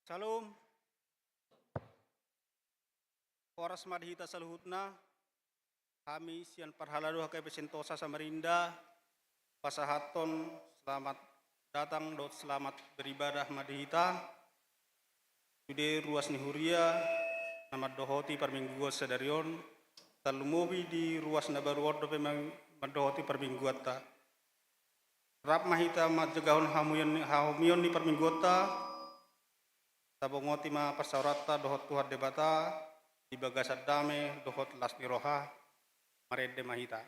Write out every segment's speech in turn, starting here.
Salam, oras madhita saluhutna, kami sian parhaladu hakai pesentosa Samarinda, pasahaton selamat datang dot selamat beribadah madhita, jude ruas nihuria, nama dohoti permingguan sedarion, talumubi di ruas nabaruor dope madohoti permingguan ta. Rap mahita majegahon hamuyon ni permingguota, tabongoti ma persaurata dohot tuhat debata, di bagasat dame dohot lasni roha, marede mahita.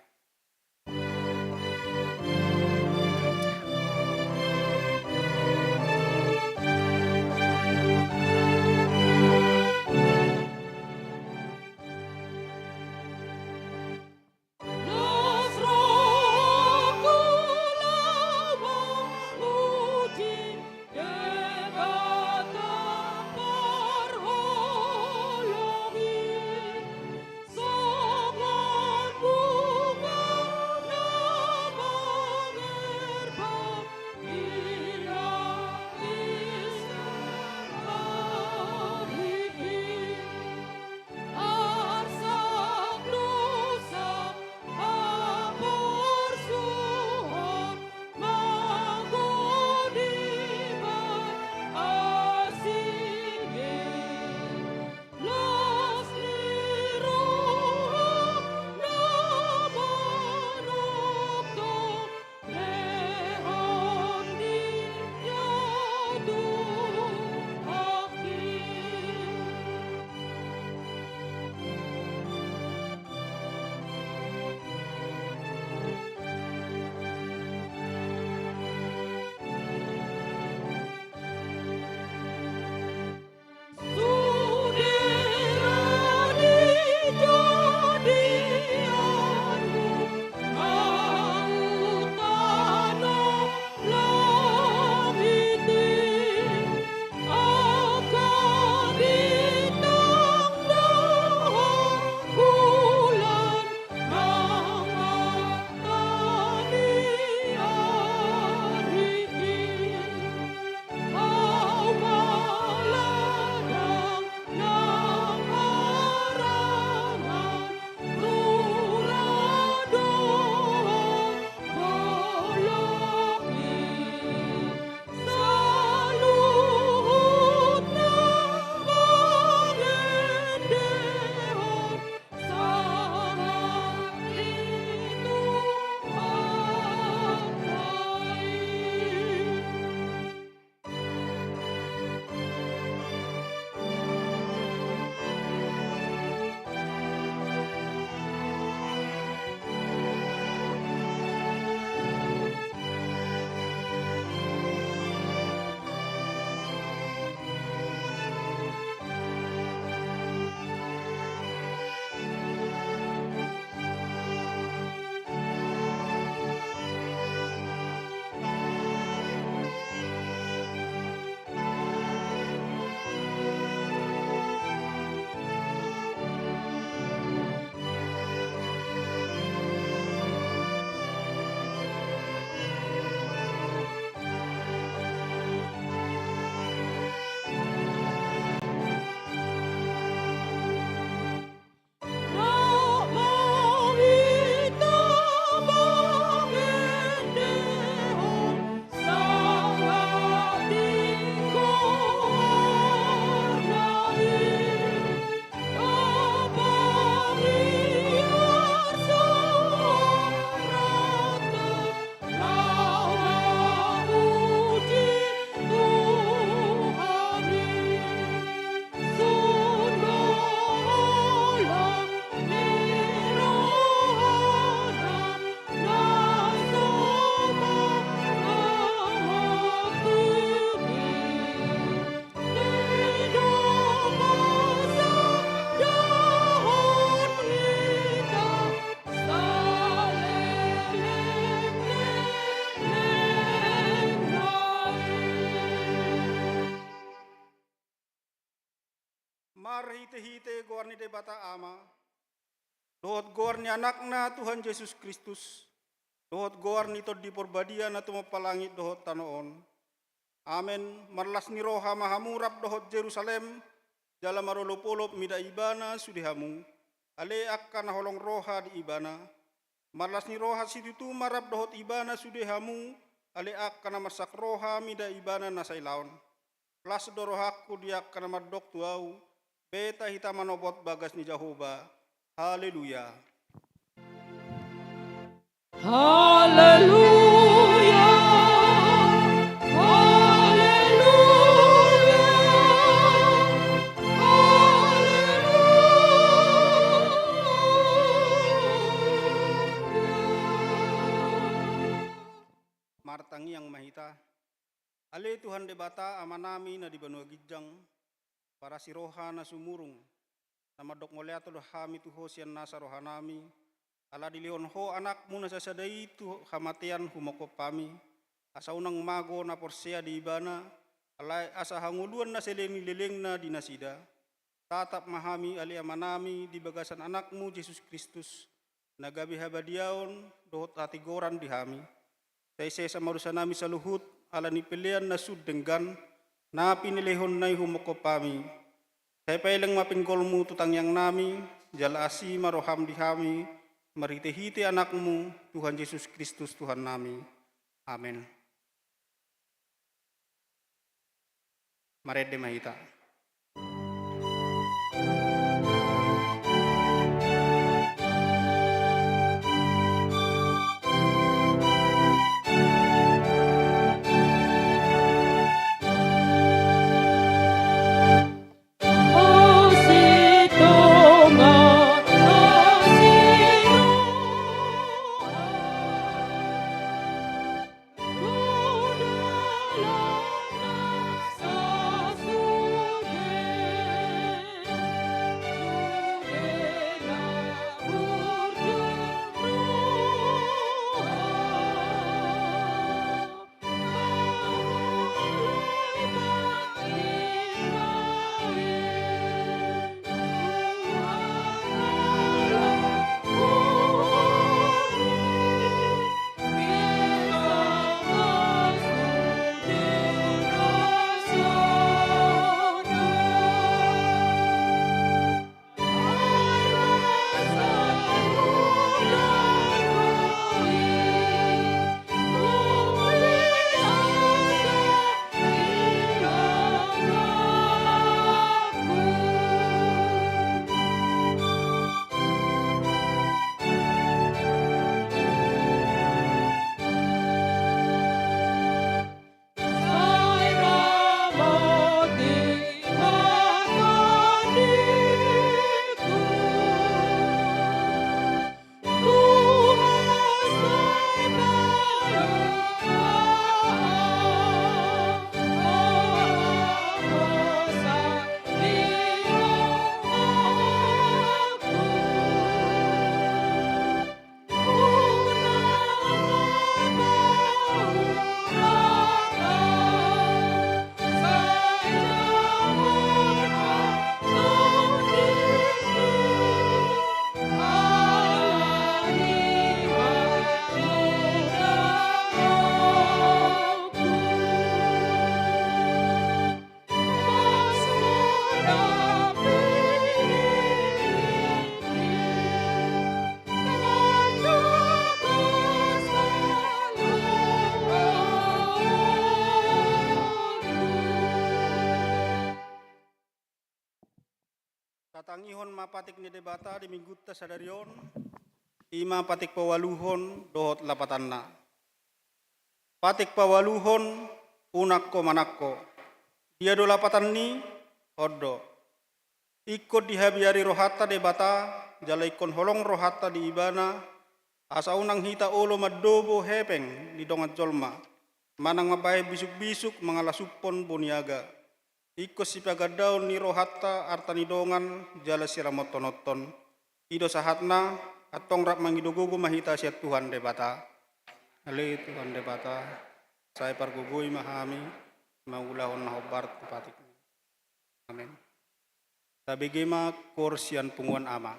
Marhite-hite gorni debata ama, dohot gorni anakna Tuhan Yesus Kristus, dohot gorni to di porbadia na tumapalangit dohot tanoon, Amen. Marlas ni roha mahamurap dohot Jerusalem, jala marolopolop mida ibana sudihamu, ale akan holong roha di ibana. Marlas ni roha situ marap dohot ibana sudihamu, ale akan masak roha mida ibana nasailaon. Las dorohaku dia akan madok tuau, beta hita manobot bagas ni Jehovah. Haleluya. Haleluya. Martangi yang mahita. Ale Tuhan debata amanami na di banua gijang, para si roha na sumurung, na madok ngoleato do hami tuho sian nasa rohanami, ala dilion ho anakmu na sasadai tu hamatian humoko pami, asa unang mago na porsea di ibana, ala asa hanguluan na seleni leleng na dinasida, tatap mahami ali amanami di bagasan anakmu Yesus Kristus, nagabi habadiaon dohot atigoran di hami. Taisay sa marusan nami sa luhut, ala ni pilihan na sudenggan, na pinilihon na humoko pami. Tay pailang mapinggol tutang yang nami, jala asi maroham di hami, marite-hite anakmu, Tuhan Yesus Kristus Tuhan nami. Amen. Marede mahita. Tatangihon mapatik ni debata di mingguta sadarion, ima patik pawaluhon dohot lapatanna. Patik pawaluhon unakko manakko, dia do lapatan ni oddo. Ikut dihabiari rohata debata, jalaikon holong rohata di ibana, asa unang hita olo madobo hepeng di dongat jolma, manang mabahe bisuk-bisuk mangalasupon boniaga. Ikos si pagadaw ni rohatta artani dongan jala siramotonoton. Ido sahatna atong rap mangidugugo mahita siya Tuhan debata. Ale Tuhan debata. Saya pargugoy mahami maulahon na hobar patik. Amen. Tabigima korsian punguan ama.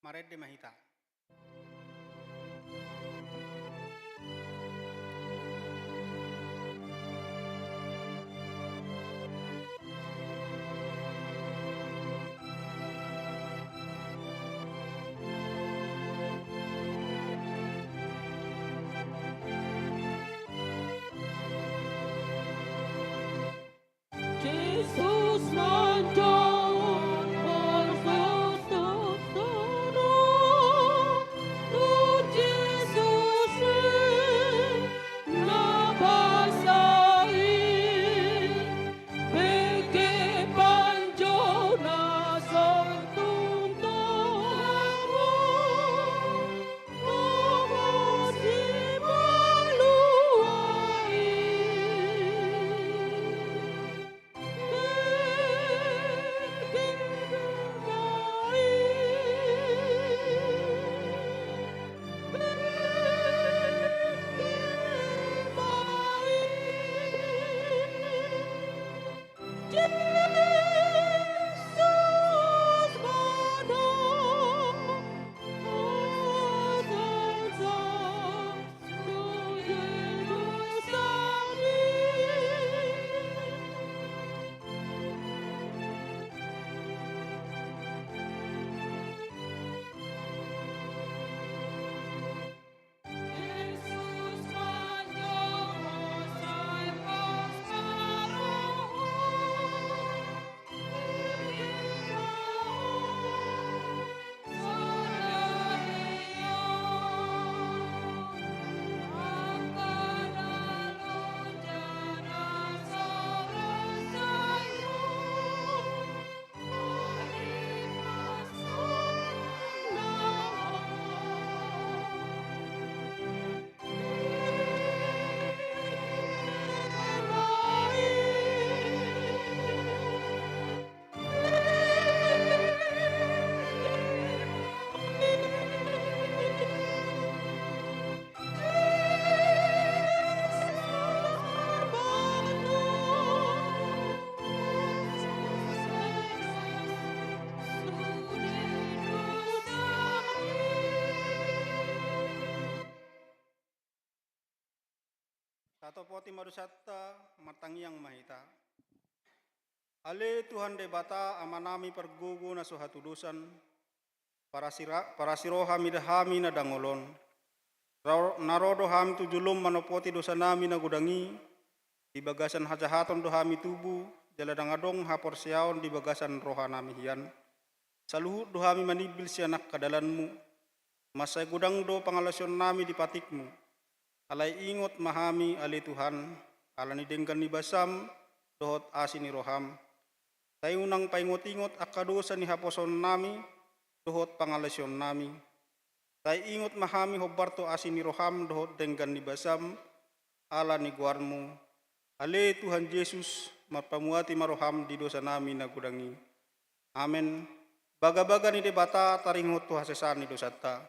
Maredde Mahita. Jesus mandou por Jesus na basai beke panjo na sontuntoro si maluai Tato poti marusatta matangiang mahita. Ale Tuhan debata amanami pergugu na suhatudusan para siroha midahami na dangolon. Narodo hami tujulum manopoti dosa nami na gudangi di bagasan hajahaton dohami tubu jaladang adong hapor siaon di bagasan roha nami hian. Saluhut dohami manibil sianak kadalanmu. Masay gudang do pangalasyon nami di patikmu. Alay ingot mahami ali Tuhan, alani denggan ni basam, dohot asin ni roham. Tayo nang paingot-ingot akadosa ni haposon nami, dohot pangalasyon nami. Tayo ingot mahami hobarto asin ni roham, dohot denggan ni basam, ala ni guarmu. Ali Tuhan Yesus, mapamuati maroham di dosa nami na gudangi. Amen. Baga-baga ni debata taringot tu hasesan ni dosata.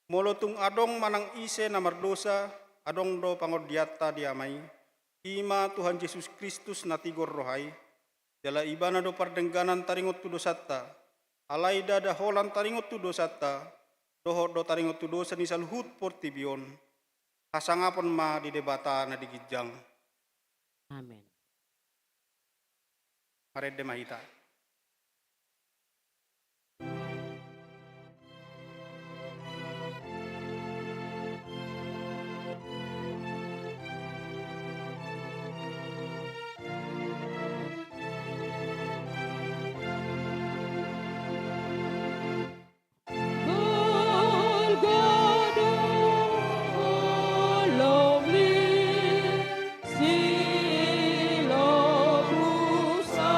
Molotung adong manang ise na mardosa, adong do pangodiata diamai. Ima Tuhan Yesus Kristus na tigor rohai. Jala ibana do pardengganan taringot tu dosata. Alaida daholan taringot tu dosata. Dohot do taringot tu dosa ni saluhut portibion. Hasangapon ma di debata na digijang. Amen. Maredde Mahita. Silo Busa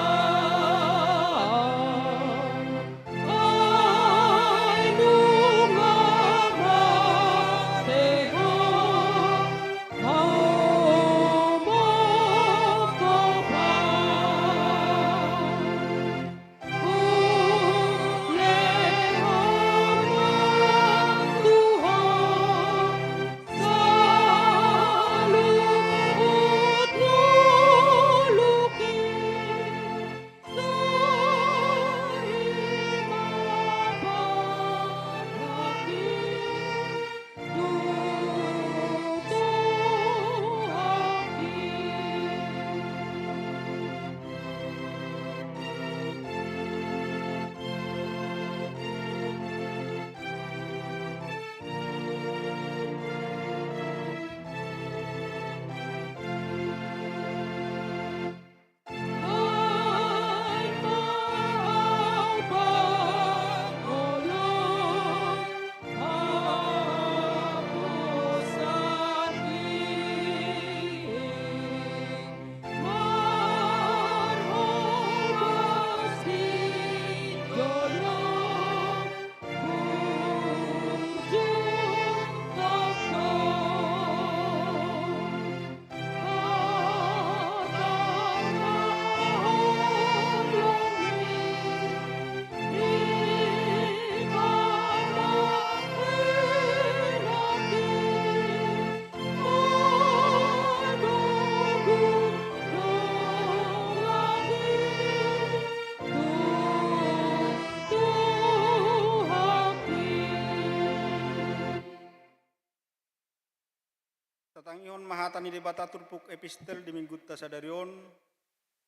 Tatangihon mahatani debata turpuk epistel di minggu tasadarion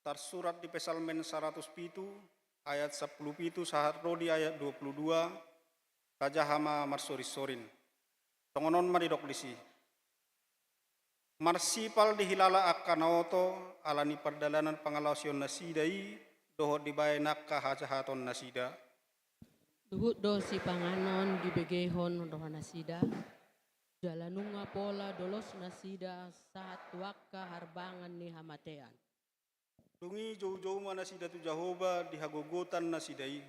tersurat di Pesalmen 107 ayat 10 sahat rodi ayat 22 tajahama marsoris-sorin. Tongonon maridok disi. Marsipal dihilala akka naoto alani perdalanan pangalausion nasidai dohot dibae nakka hajahaton nasida. Duhut do si panganon di begehon rohana sida. Jalanunga pola dolos nasida saat wakka harbangan ni hamatean. Tungi jauh-jauh mana nasida tu Jahoba dihagogotan nasidai.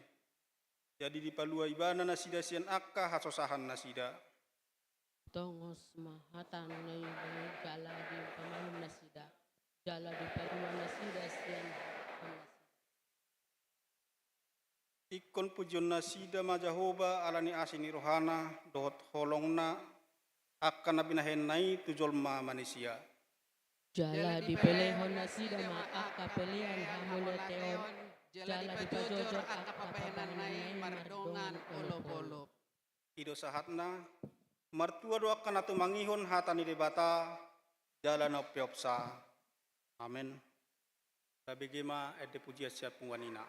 Jadi dipalua ibana nasida sian akka hasosahan nasida. Tongos mahatan na jala di pamahum nasida. Jala di paruan nasida sian nasida. Ikon pujion nasida ma Jahoba alani asini rohana dohot holongna akka nabinahen nai tujolma manusia. Jala di pelehon nasida ma akka pelean hamule teon. Jala di pajojor akka papananay mardongan olop-olop. Ido sahatna martua doa kana tumangihon hatani debata jalan opyopsa. Amin. Sabigima ede pujian siap pungwanina.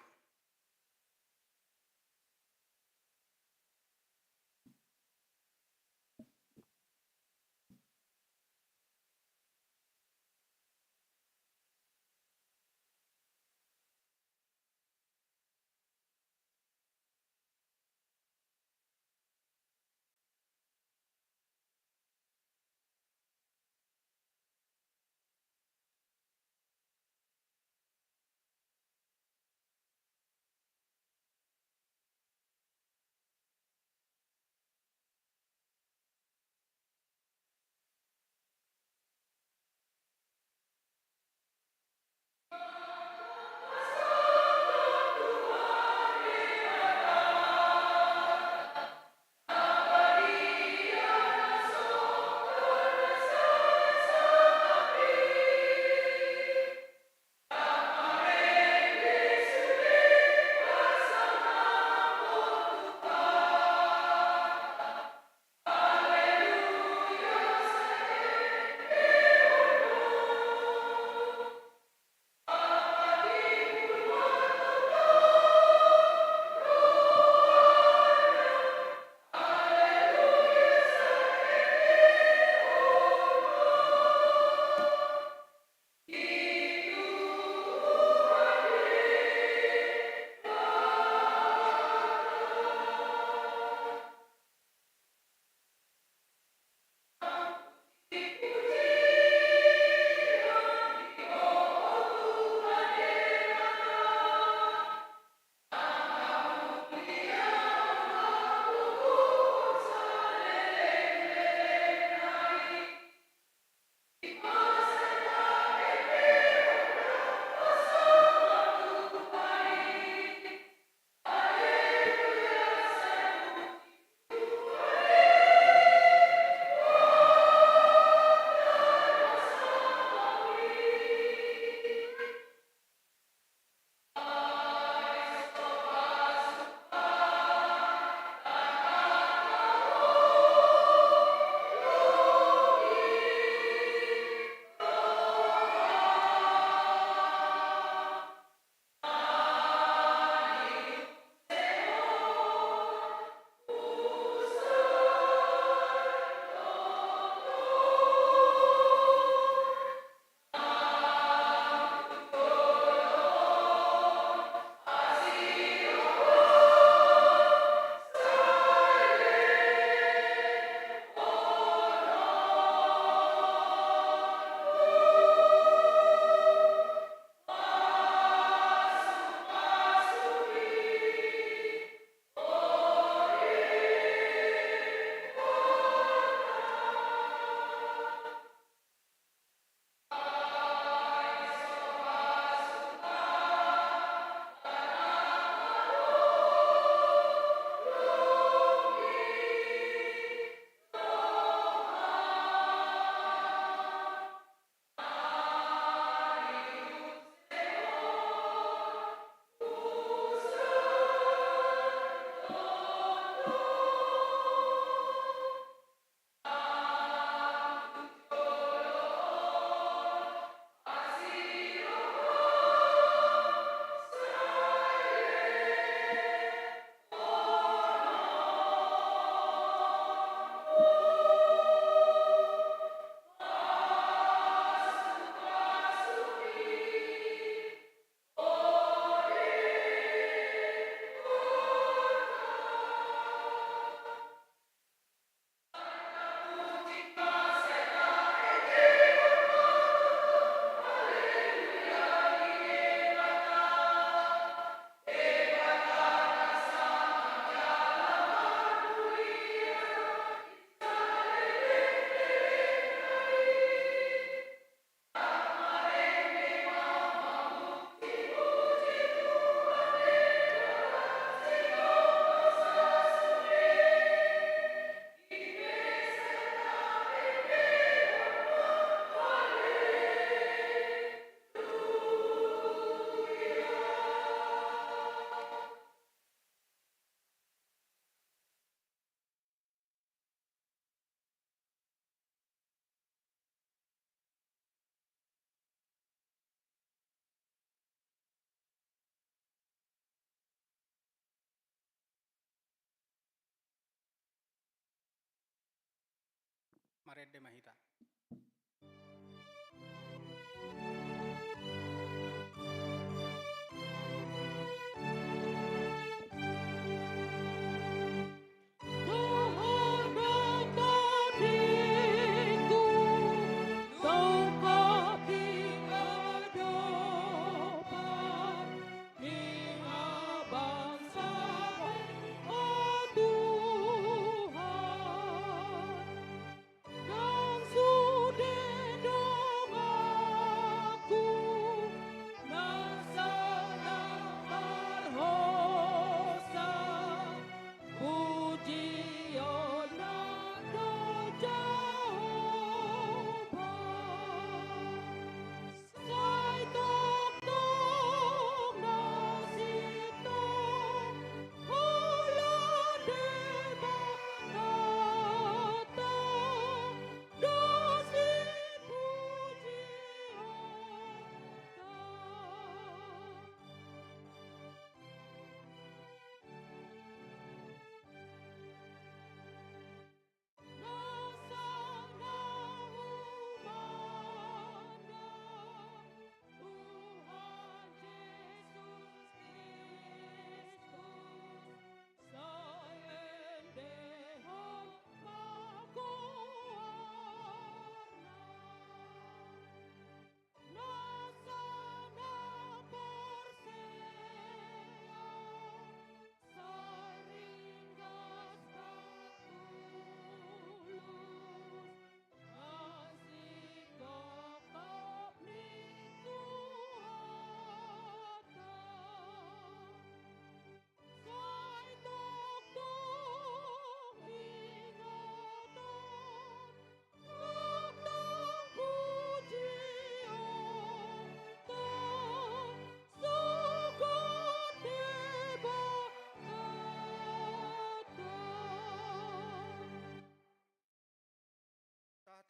Marede Mahita.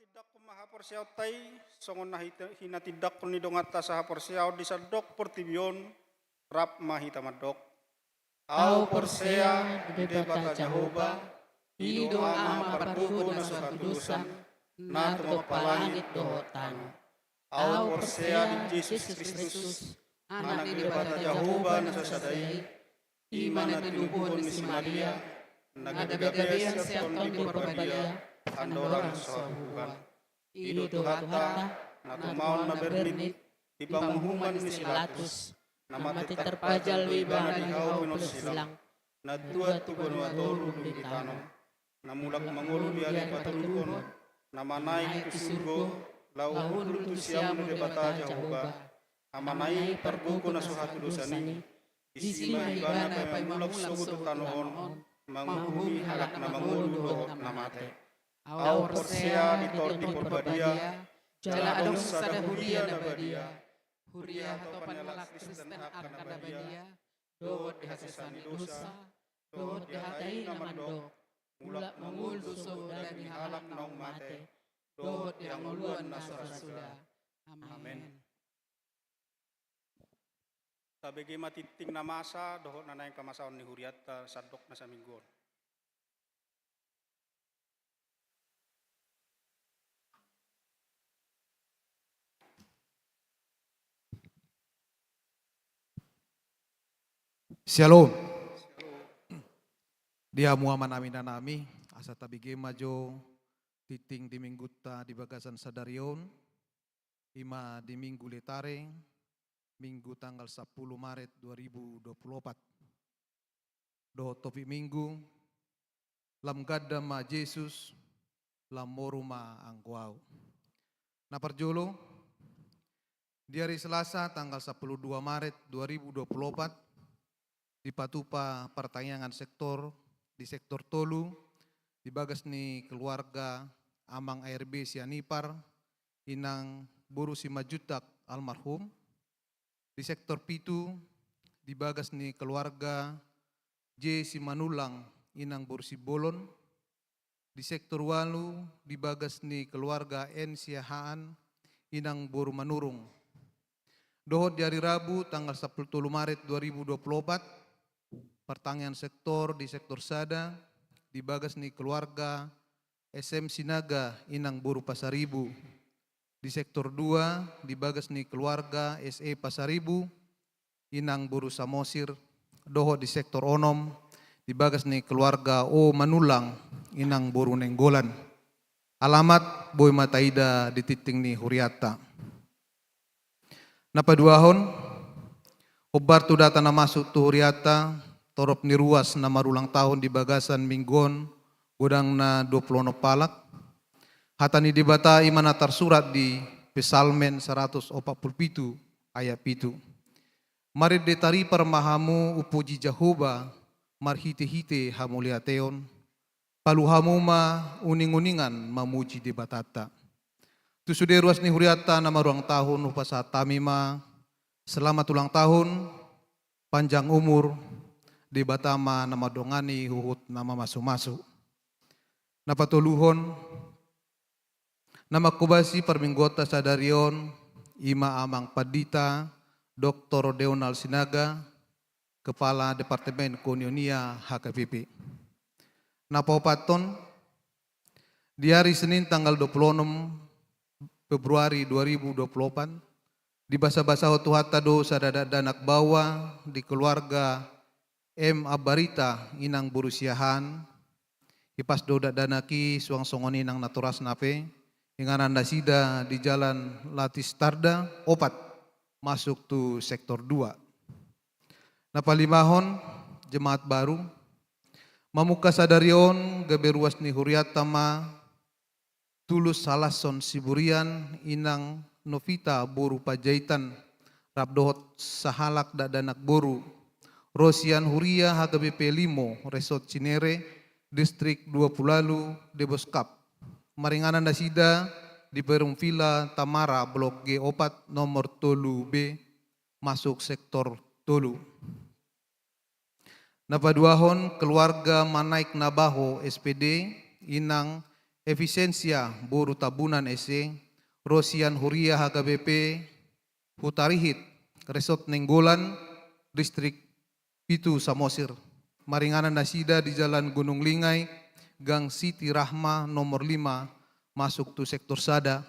Tidak kumaha porsiaw tay, songon na hina tidak kun nidong atas saha porsiaw di sadok portibion, rap mahita madok. Au porsea di debata Jehovah, ido ama pardugo na suatu dosan, na tumapalangit dohotan. Au porsea di Jesus Kristus, anak di debata Jehovah na sasadai, iman na tinubuhon ni si Maria, nagagabean siya ton di porbadia, andorang sohuban. Ido tuhata, na tumaon na bernit, di pamunghuman ni Silatus, na mati terpajal wibang di hau silang, na dua tugon watolu di tanong, na mulak mangulu di ari patulukon, na manay tu surgo, lauhul tu siam di bata Jehovah, amanay parbuko na suhatu dosani, isima ibana pay mulak sugo tanoon, manghuhumi halak na mangulu dohot na mate. Au porsea di torti porbadia, jala adong sada huria na badia, huria atau panelak Kristen akan badia, dohot dihasesani dosa, dohot dihatai na mandok, mulak mangul doso dan dihalak naong mate, dohot dianguluan na suda. Amen. Tabegi matiting na masa, dohot na naing kamasaon ni huriat sadok na sa minggon. Shalom. Dia muaman amin dan nami, asa tabige majo titing di mingguta di bagasan sadarion, ima di minggu letare, minggu tanggal 10 Maret 2024. Do topi minggu, lam gadda ma Jesus, lam moruma angkuau. Na perjolo, di hari Selasa tanggal 12 Maret 2024, di patupa pertanyaan sektor di sektor Tolu di bagas ni keluarga Amang ARB Sianipar inang Buru Simajutak almarhum di sektor Pitu di bagas ni keluarga J Simanulang inang Buru Sibolon di sektor Walu di bagas ni keluarga N Siahaan inang Buru Manurung. Dohot di hari Rabu tanggal 10 Maret 2024 pertanyaan sektor di sektor Sada di bagas ni keluarga SM Sinaga inang Boru Pasaribu. Di sektor 2 dibagas ni keluarga SE Pasaribu inang Boru Samosir. Doho di sektor Onom dibagas ni keluarga O Manulang inang Boru Nenggolan. Alamat Boy Mataida di titing ni Huriata. Napaduahon, obar tu data na masuk tu Huriata, torop ni ruas na marulang tahun di bagasan minggon, godang na 20 palak. Hata ni dibata imana tersurat di Pesalmen 147 ayat 7. Mari detari permahamu upuji Jehovah, marhite-hite hamuliateon, paluhamu ma uning-uningan mamuji debatata. Tu sudah ruas ni Huriata nama ruang tahun upasa tamima, selamat ulang tahun, panjang umur, debatama nama dongani huhut nama masuk-masuk. Napatuluhon, nama kubasi perminggota sadarion, Ima Amang Padita, Dr. Deonal Sinaga, Kepala Departemen Konionia HKBP. Napapaton, di hari Senin tanggal 26 Februari 2024, di basa-basa Hotuhata do sadada danak bawa di keluarga M. Abarita inang Burusiahan, ipas do danaki suang songoni nang naturas nape, inganan dasida di jalan Latistarda, opat, masuk tu sektor 2. Napalimahon, jemaat baru, mamuka sadarion gaberuas ni Huriatama, Tulus Salason Siburian inang Novita Boru Pajaitan Rabdohot Sahalak Dadanak Boru Rosian Huria HKBP Limo Resort Cinere Distrik 20 Lalu Deboskap Maringanan Dasida di Perum Villa Tamara Blok G4 nomor Tolu B masuk sektor Tolu. Napaduahon keluarga Manaik Nabaho SPD inang Efisiensia Boru Tabunan SE, Rosian Huria HKBP, Hutarihit, Resort Nenggolan, Distrik Pitu Samosir, Maringanan Nasida di Jalan Gunung Lingai, Gang Siti Rahma nomor 5, masuk tu sektor Sada,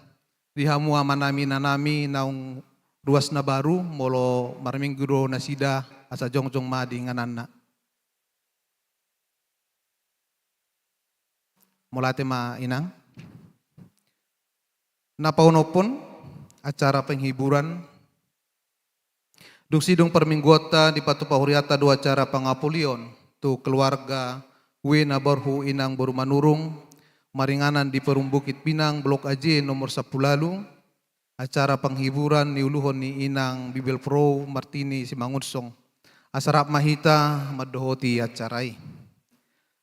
di Hamua Manami Nanami naung ruas na baru, molo marmingguro Nasida, asa jongjong madi nganana. Mulate ma inang. Napaunopon acara penghiburan. Duksidung perminggota di Patu Pahuriata dua acara pangapulion. Tu keluarga Wena Borhu inang Boru Manurung. Maringanan di Perum Bukit Pinang Blok AJ nomor 10 Lalu. Acara penghiburan ni uluhon ni inang Bibel Pro Martini Simangunsong. Asarap mahita madohoti acarai.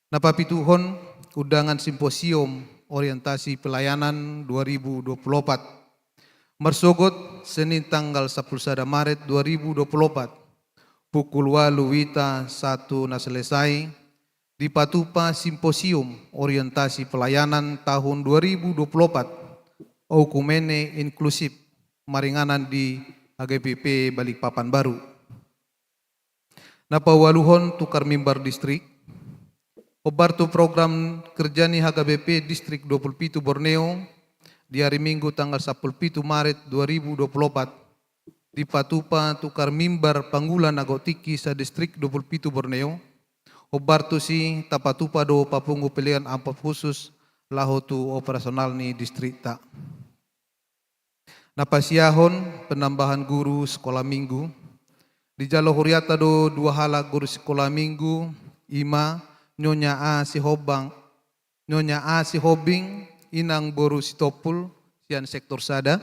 Napapituhon undangan simposium orientasi pelayanan 2024. Mersogot Senin tanggal 11 Maret 2024. Pukul 8 wita 1 na selesai. Di Patupa Simposium Orientasi Pelayanan tahun 2024. Okumene Inklusif Maringanan di HGPP Balikpapan Baru. Napawaluhon tukar mimbar distrik. Obartu program kerja ni HKBP Distrik 27 Borneo di hari Minggu tanggal 17 Maret 2024 di Patupa tukar mimbar panggulan agotiki sa Distrik 27 Borneo. Obartu si tapatupa do papungu pilihan ampap khusus laho tu operasional ni distrikta. Napasiyahon penambahan guru sekolah minggu. Di Jalo Huriata do 2 halak guru sekolah minggu, Ima Nyonya A si Hobing inang Boru Sitopul sian sektor Sada.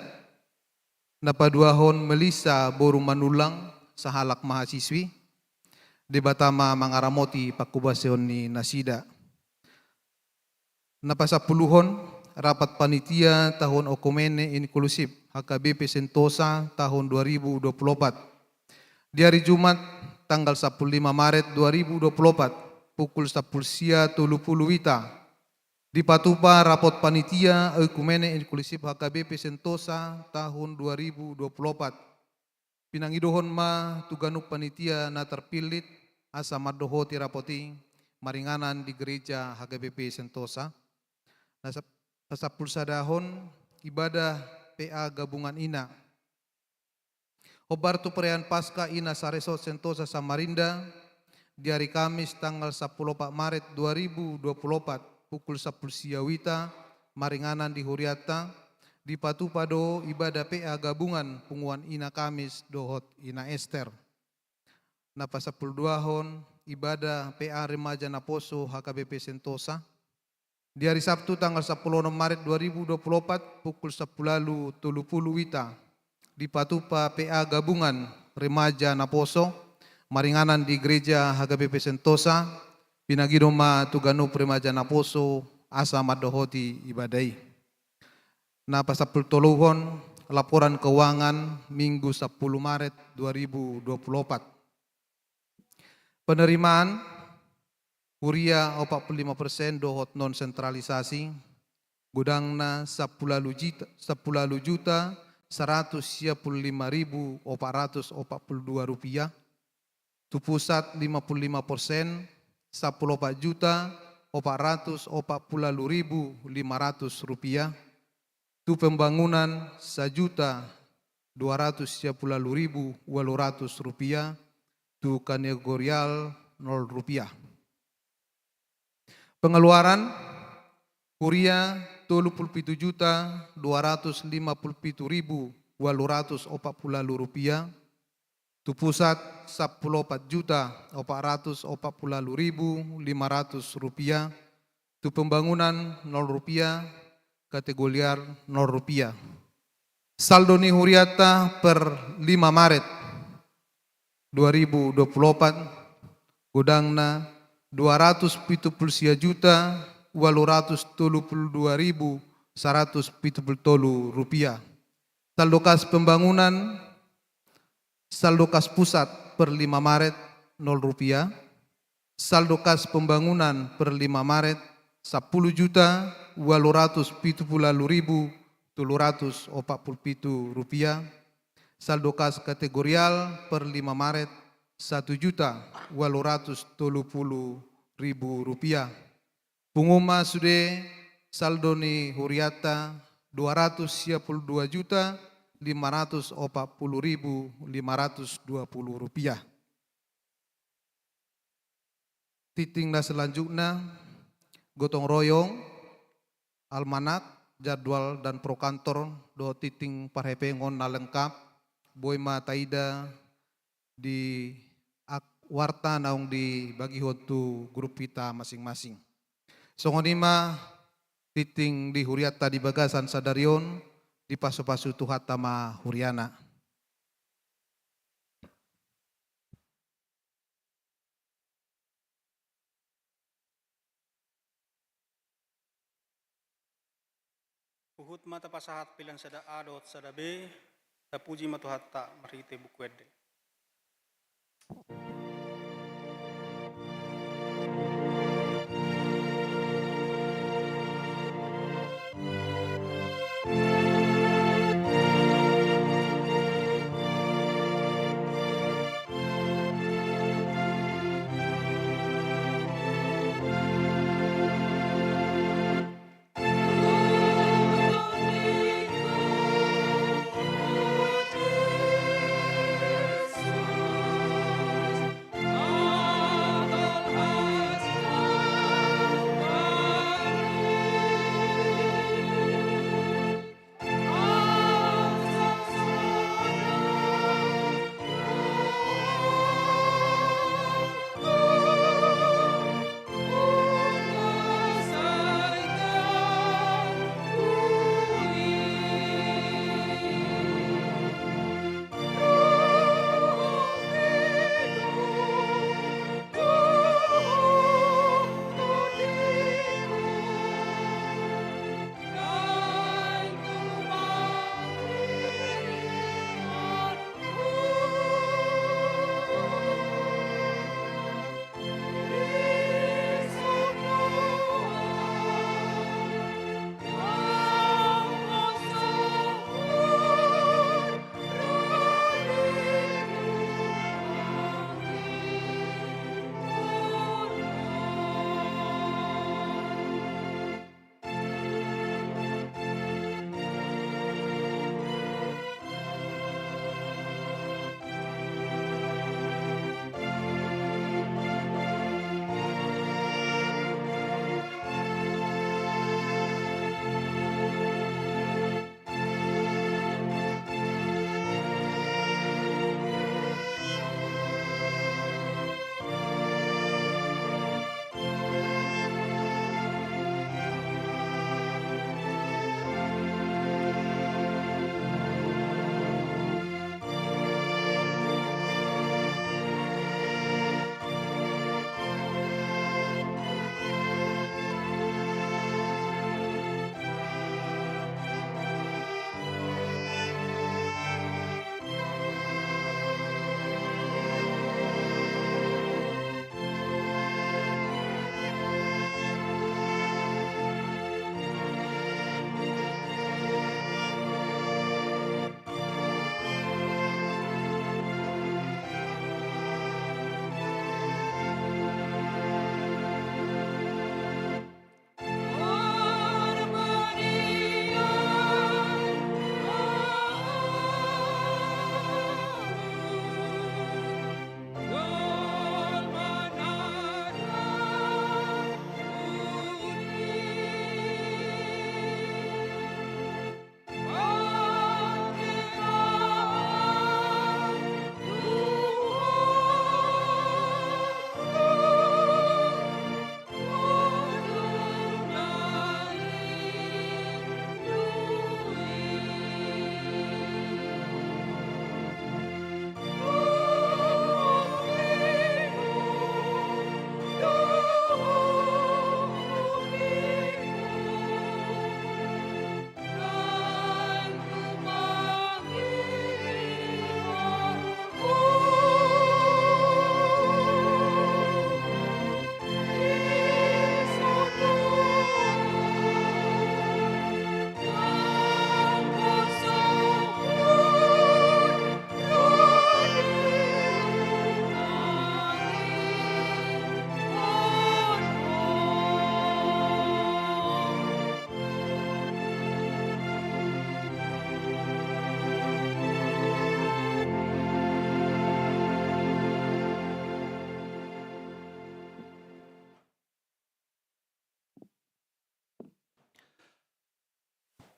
Napaduahon Melisa Boru Manulang sahalak mahasiswi. Di Batama Mangaramoti Pakubaseon ni Nasida. Napasapuluhon rapat panitia tahun Okumene Inklusif HKBP Sentosa tahun 2024. Di hari Jumat tanggal 15 Maret 2024 pukul 10 sia 30 wita di Patupa rapot panitia Ekumene Inklusif HKBP Sentosa tahun 2024. Pinangidohon ma tuganuk panitia na terpilit asa madoho tirapoti maringanan di gereja HKBP Sentosa. Pasapul sadahon ibadah PA gabungan ina. Obartu perayaan Pasca ina Saresot Sentosa Samarinda di hari Kamis tanggal 10 Maret 2024 pukul 10 siawita maringanan di Huriata di Patupado ibadah PA gabungan punguan ina Kamis dohot ina Ester. Na pasapul duahon ibadah PA remaja Naposo HKBP Sentosa di hari Sabtu tanggal 10 Maret 2024 pukul 10.30 wita di Patupa PA gabungan remaja Naposo maringanan di gereja HKBP Sentosa pinagidoma Tuganup remaja Naposo asa madohoti ibadai. Na pasapul toluhon laporan keuangan Minggu 10 Maret 2024. Penerimaan Huria 45% dohot non sentralisasi gudangna 10 juta 155.442 rupiah. Tu pusat 55%, 14 juta 440.500 rupiah. Tu pembangunan 1.230.800 rupiah. Tu kategorial 0 rupiah. Pengeluaran Huria 37 juta 257.840 rupiah. Tu pusat 14 juta 440.500 rupiah. Tu pembangunan 0 rupiah, kategorial 0 rupiah. Saldo ni Huriata per 5 Maret 2024 gudangna 270 juta 832.170 rupiah. Saldo kas pembangunan, saldo kas pusat per 5 Maret 0 rupiah. Saldo kas pembangunan per 5 Maret 10 juta 840.747 rupiah. Saldo kas kategorial per 5 Maret 1 juta 830.000 rupiah. Penguma sude saldo ni Huriata 222 juta 540.520 rupiah. Titingna selanjutnya gotong royong, almanak, jadwal dan prokantor do titing parhepengon na lengkap boy ma taida di warta naung di bagi hotu grup kita masing-masing. Songonima titing di Huriata di Bagasan Sadarion di pasu-pasu Tuhatama Huriana. Uhut mata pasahat pilan sada A dot sada B, tapuji matuhatta marite bukwede.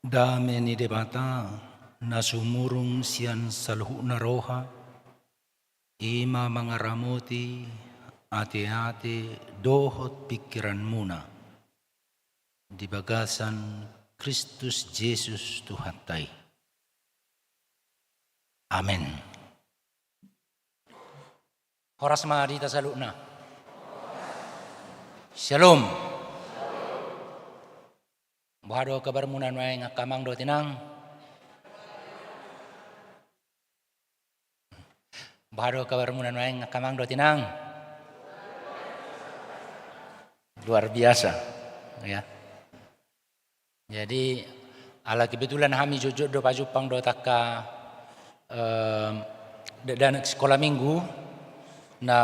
Dame ni debata nasumurung sian saluhu na roha ima mangaramoti ate-ate dohot pikiran muna di bagasan Kristus Yesus Tuhan tai. Amin. Horas marita saluna. Shalom. Bahado kabar muna noy nga kamang do tinang. Bahado kabar muna noy nga kamang do tinang. Luar biasa, ya. Jadi ala kebetulan kami jujur do pajupang do taka dan sekolah minggu na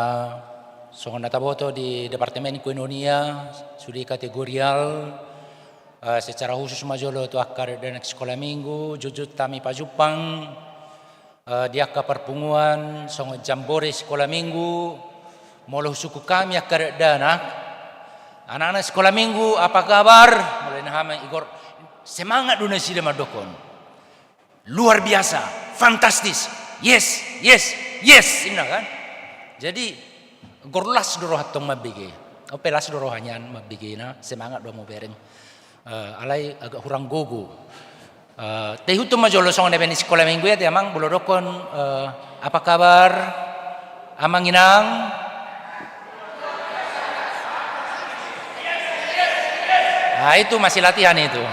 songon nataboto di Departemen Koinonia sudi kategorial. Secara khusus majolo tu akar dan sekolah minggu jujut kami pajupang di akar perpunguan songo jambore sekolah minggu molo suku kami akar dana anak-anak sekolah minggu apa kabar mulai nahama igor semangat dunia sida madokon luar biasa fantastis yes ini kan jadi gorlas doro hatong mabige opelas doro hanyan mabige na semangat do mo bereng alai agak kurang gogo. Tehu tu majolo song neben sekolah minggu ya tiamang bulodokon apa kabar? Amang inang? Nah itu masih latihan itu.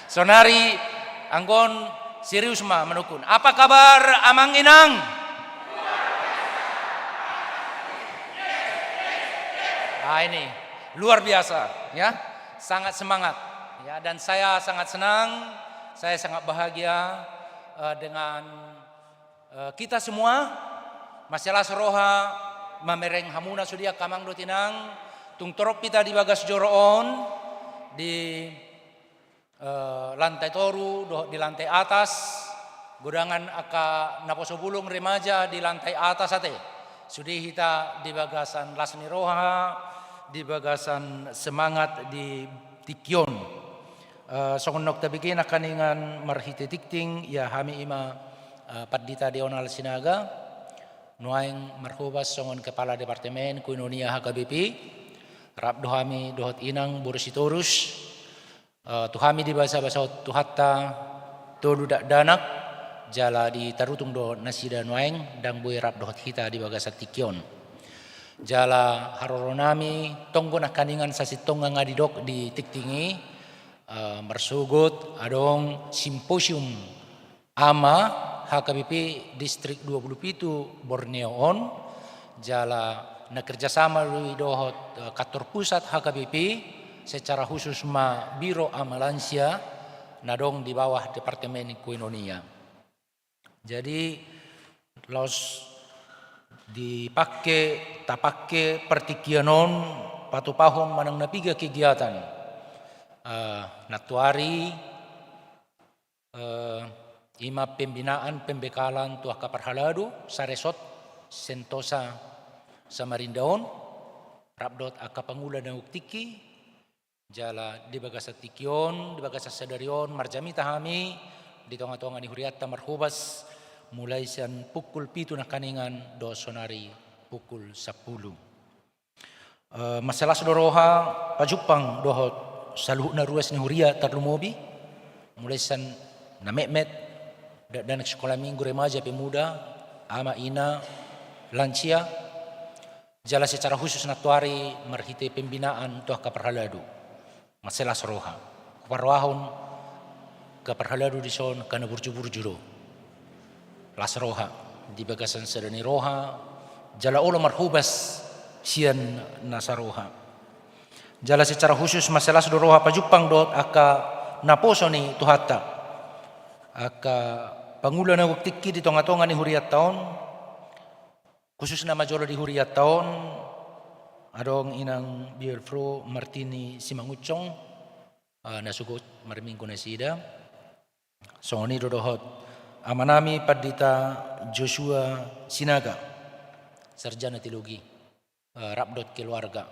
Sonari anggon serius mah menukun. Apa kabar amang inang? Ah ini. Luar biasa, ya, sangat semangat, ya, dan saya sangat senang, saya sangat bahagia dengan kita semua, masalah seroha, mamereng hamuna sudia kamang do tinang, tung torok pita di bagas joroon, di lantai toru, di lantai atas, godangan aka naposo bulung remaja di lantai atas ate, sudi kita di bagasan lasni roha, di bagasan semangat di Tikion. Songonok tabikin akaningan marhite tikting ya hami ima padita deonal sinaga nuaing marhubas songon kepala departemen Koinonia HKBP rab dohami dohot inang borositorus tuhami di bahasa tuhatta tolu dak danak jala di tarutung do nasida nuaing dang boy rab dohot kita di bagasan Tikion. Jala haroronami tonggo nakaningan sasitong nga ngadidok di tiktingi mersugut adong simposium ama HKBP Distrik 27 Borneo on jala nakerjasama lui dohot kantor pusat HKBP secara khusus ma Biro Amalansia nadong di bawah Departemen Koinonia. Jadi los dipakai tapake pertikianon patu pahon manang napiga kegiatan natuari ima pembinaan pembekalan tuah kaparhaladu saresot sentosa Samarindaon rabdot aka pangula na uktiki jala di bagasa tikion di bagasa sadarion marjami tahami di tonga-tonga ni huriatta marhubas mulai sian pukul 7 na kaningan do sonari pukul 10. Masalah sedoroha pajupang dohot saluh na ruas ni huria tarlumobi mulai sian na mekmet dan sekolah minggu remaja pemuda ama ina lansia jala secara khusus natuari marhite pembinaan tuah kaparhaladu masalah seroha kuparwahon kaparhaladu di son kana burju-burju do las roha di bagasan sedani roha jala ulo marhubas sian nasaroha jala secara khusus masalah roha pajupang dot aka naposo ni tuhata aka pangula na waktiki di tonga-tonga ni huriat taon khusus na majolo di huriat taon adong inang Bielfro Martini Simangucong nasugot marimingko na sida songoni dodohot amanami padita Joshua Sinaga sarjana teologi rabdot keluarga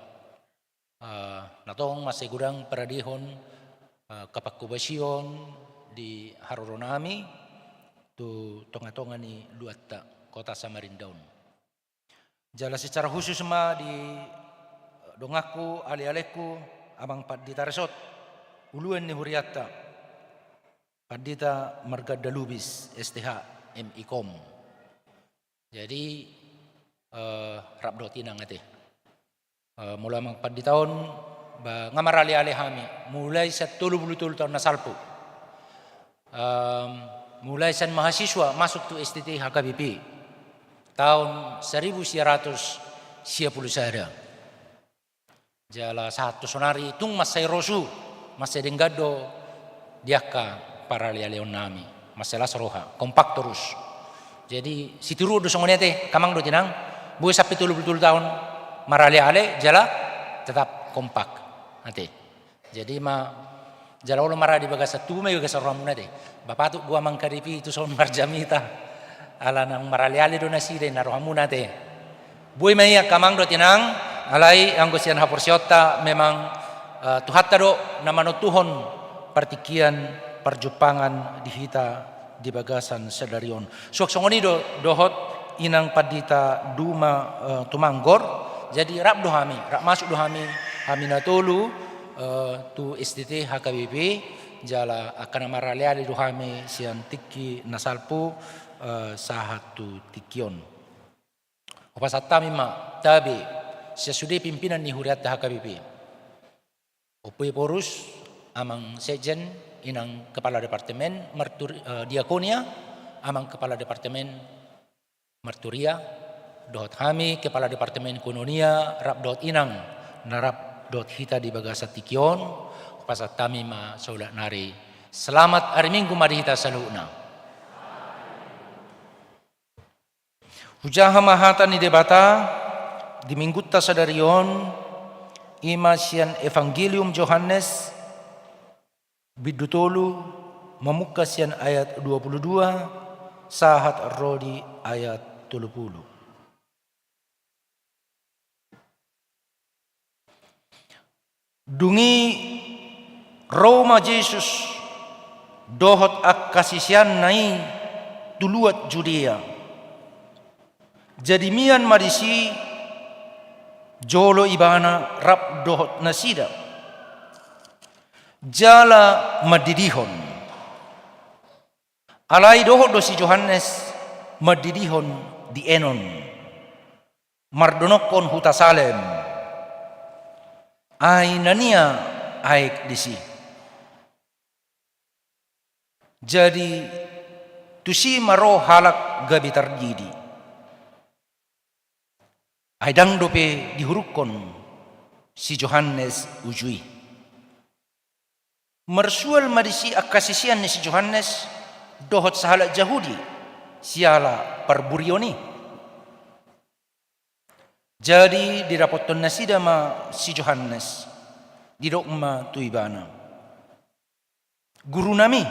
natong masih gudang paradihon Kapakkubasion di Haroronami tu tonga-tonga ni luatta kota Samarindaun. Jala secara khusus ma di dongaku ali-aleku abang Paddita resot uluan ni huriatta Paddita Margada Lubis STH MIKOM. Jadi rabdo tinang ate. Mula mang Padditaon ba ngamarali alihami mulai sa 30 tahun nasalpo. Mulai san mahasiswa masuk tu STT HKBP tahun 1990 sada. Jala satu sonari tung masai rosu masai denggado diaka para leon nami masai lasroha kompak terus. Jadi situru do songonete kamang do tinang buat sampai 30 tahun marali ale jala tetap kompak nanti. Jadi jala ulo maradi bagasa tume bagasa ramuna de. Bapak tu gua mangkaripi itu son marjamita ala nang marali-ali do naside na ramuna de. Buy maya kamang do tinang alai anggo sian haporsiota memang tuhatta do namano tuhon partikian perjupangan di hita di bagasan sedarion. Suak songoni do dohot inang Paddita duma tumanggor jadi rap dohami rap masuk dohami hamina tolu tu STT HKBP jala akan maraliali dohami sian tiki nasalpu sahatu tikion. Upasata mima tabi sesudah pimpinan ni huriat HKBP. Opui porus amang sejen inang kepala departemen diakonia amang kepala departemen marturia dot hami kepala departemen kononia rap dot inang narap dot hita di bagasa tikion pasat tami ma saulat nari selamat hari minggu mari hita saluna hujaha mahata ni debata di minggutta sadarion ima sian evangelium Johannes bidutolu memukka sian ayat 22 sahat rodi ayat 30. Dungi Roma Yesus dohot ak kasisian nai tuluat Judea. Jadi mian marisi jolo ibana rap dohot nasida. Jala madidihon. Alai dohot dosi Johannes madidihon di Enon. Mardonokon huta Salem. Ai nania aik disi. Jadi tusi maro halak gabi tarjidi. Ai dang dope dihurukon si Johannes ujui. Mersual marisi akasisian ni si Johannes dohot sahala Jahudi siala perburioni. Jadi dirapoton nasida ma si Johannes didok ma tuibana. Guru nami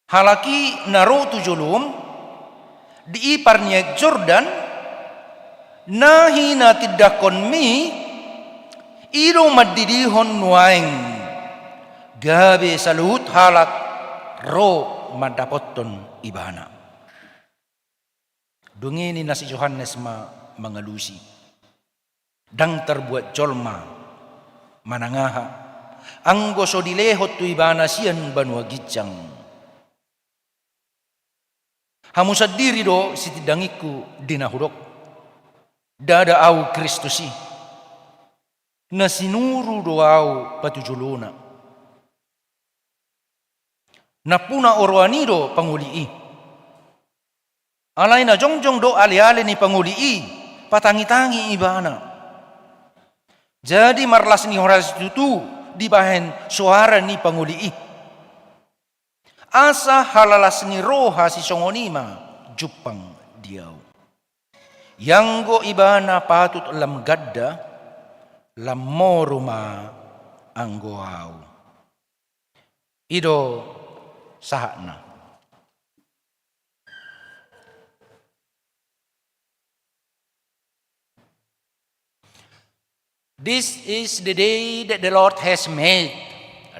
halaki naro tujolum di iparnya Jordan nahi na tidakon mi iro madidihon nuaing gabe salut halak ro madapoton ibana. Dungini nasi Johannes ma mengelusi dang terbuat jolma manangaha anggo so dilehot tu ibana sian banua gicang hamusad diri do sitidangiku dinahudok dada au Kristusi nasinuru do au patujuluna napuna orwanido pangulii alai na jongjong do ali-ali ni pangulii patangi-tangi ibana. Jadi marlas ni horas itu dibahen suara ni pangulii. Asa halalas ni roha si songonima jupang diau. Yanggo ibana patut lam gadda lam moruma anggoau. Ido sahakna. This is the day that the Lord has made.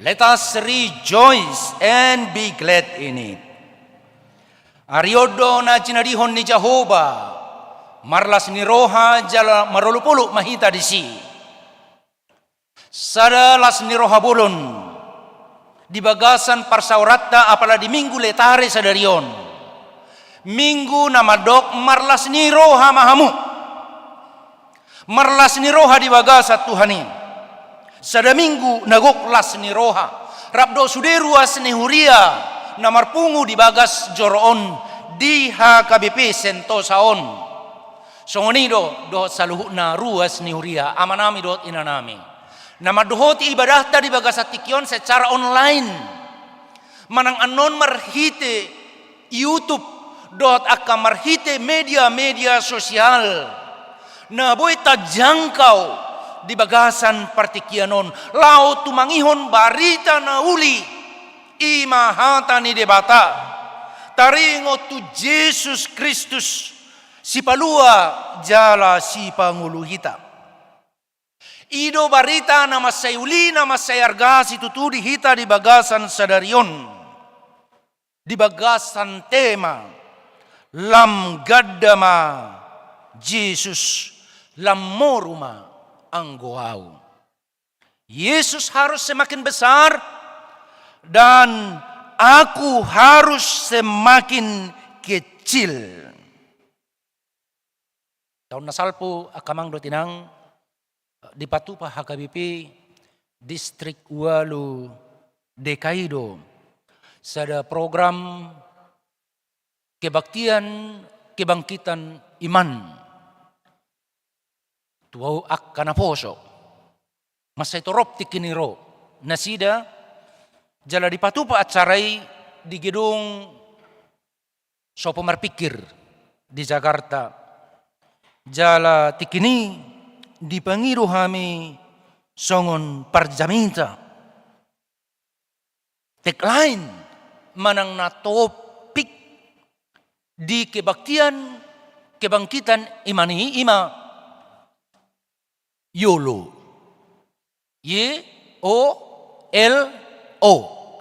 Let us rejoice and be glad in it. Ariodo na jinarihon ni Jehovah, marlas ni roha jala marulupulu mahita di si. Sadalas ni roha bulun, di bagasan parsaurata apala di minggu letare sadarion. Minggu namadok marlas ni roha mahamu. Marlas ni roha di bagasat Tuhani. Sada minggu nagok las ni roha. Rabdo suderuas ni huria. Namarpungu di bagas joroon di HKBP Sentosaon. Songonido do saluhu na ruas ni huria amanami dot inanami. Namaduhot ibadah di bagas atikyon secara online. Manang anon marhite YouTube dot akka marhite media sosial. Na boy tajangkau di bagasan partikyanon. Lau tumangihon barita na uli. Imahata ni debata taringo tu Jesus Kristus si palua jala si panguluhita ido barita nama sayuli nama sayarga si tutudi hita di bagasan sadarion di bagasan tema lam gaddama Jesus lam moruma anggoau. Yesus harus semakin besar dan aku harus semakin kecil. Tahun nasalpo akamang do tinang di Patupa HKBP Distrik Walu Dekaido sada program kebangkitan iman. Tuau akkana poso. Masay torop tikiniro nasida jala di Patupa acarai di gedung Sopo Marpikir di Jakarta. Jala tikini di pangiru hami songon parjaminta. Tagline manang na topik di kebangkitan imani ima YOLO. Y-O-L-O.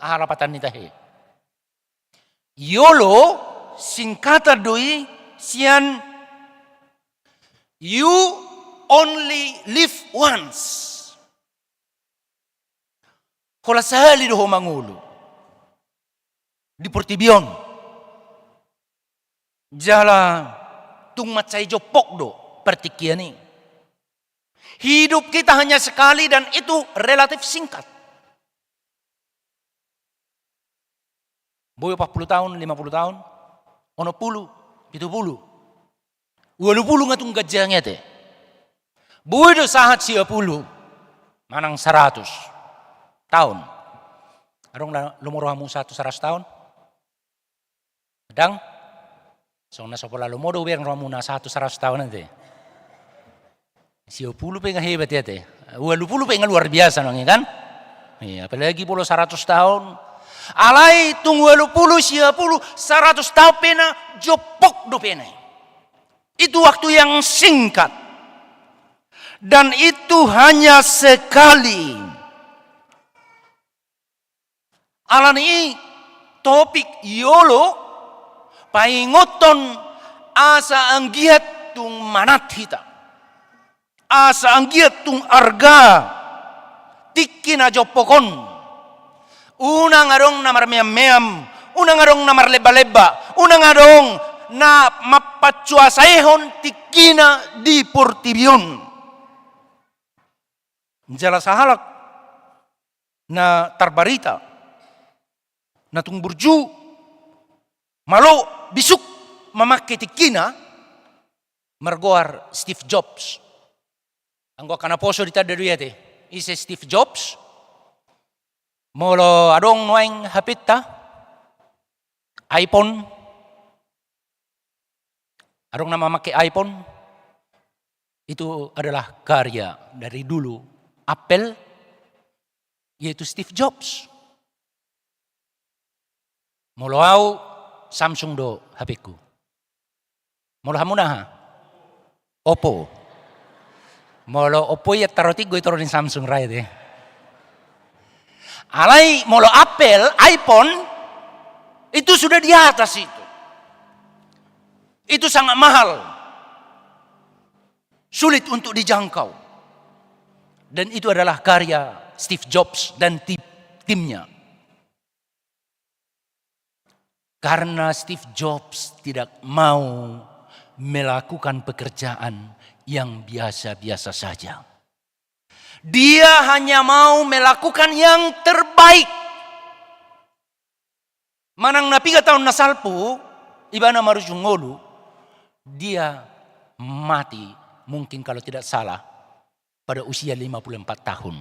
Harapatan ni tahe. YOLO singkatan doi sian you only live once. Kola sahali do mangulo. Di Portibion. Jala tung macay jopok do pertikiani. Hidup kita hanya sekali dan itu relatif singkat. Boyo 40 tahun, 50 tahun, 60, 70. 20 ngatung gajahnya te. Boyo do sahat 10, manang 100 tahun. Arong lumurahamu 100 tahun. Kadang, so nasopola lumodo biar ramu na 100 tahun nanti. 10 pengen hebat ya te. 20 pengen luar biasa nang kan? Iya, apalagi puluh 100 tahun. Alai tunggu 20, 10, 100 tahun pena jopok do pena. Itu waktu yang singkat. Dan itu hanya sekali. Alani topik YOLO paingoton asa anggiat tung manat hita. Asa anggiat tung arga tikin ajopokon. Unang arong namar meam-meam, unang arong namar leba-leba, unang arong na mapatsuasayhon tikina di Portibion. Jala sahalak na tarbarita, na tung burju, malo bisuk mamakai tikina, margoar Steve Jobs. Anggo kanaposo dita daduyate, ise Steve Jobs. Molo adong noeng hapita iPhone. Adong nama make iPhone. Itu adalah karya dari dulu Apple, yaitu Steve Jobs. Molo au Samsung do HP-ku. Molo hamunaha Oppo. Molo Oppo ya tarotik gue taruhin Samsung raya deh. Alai molo Apple, iPhone, itu sudah di atas itu. Itu sangat mahal. Sulit untuk dijangkau. Dan itu adalah karya Steve Jobs dan timnya. Karena Steve Jobs tidak mau melakukan pekerjaan yang biasa-biasa saja. Dia hanya mau melakukan yang terbaik. Manang na 3 tahun na salpo, iba na marujungolu, dia mati mungkin kalau tidak salah pada usia 54 tahun.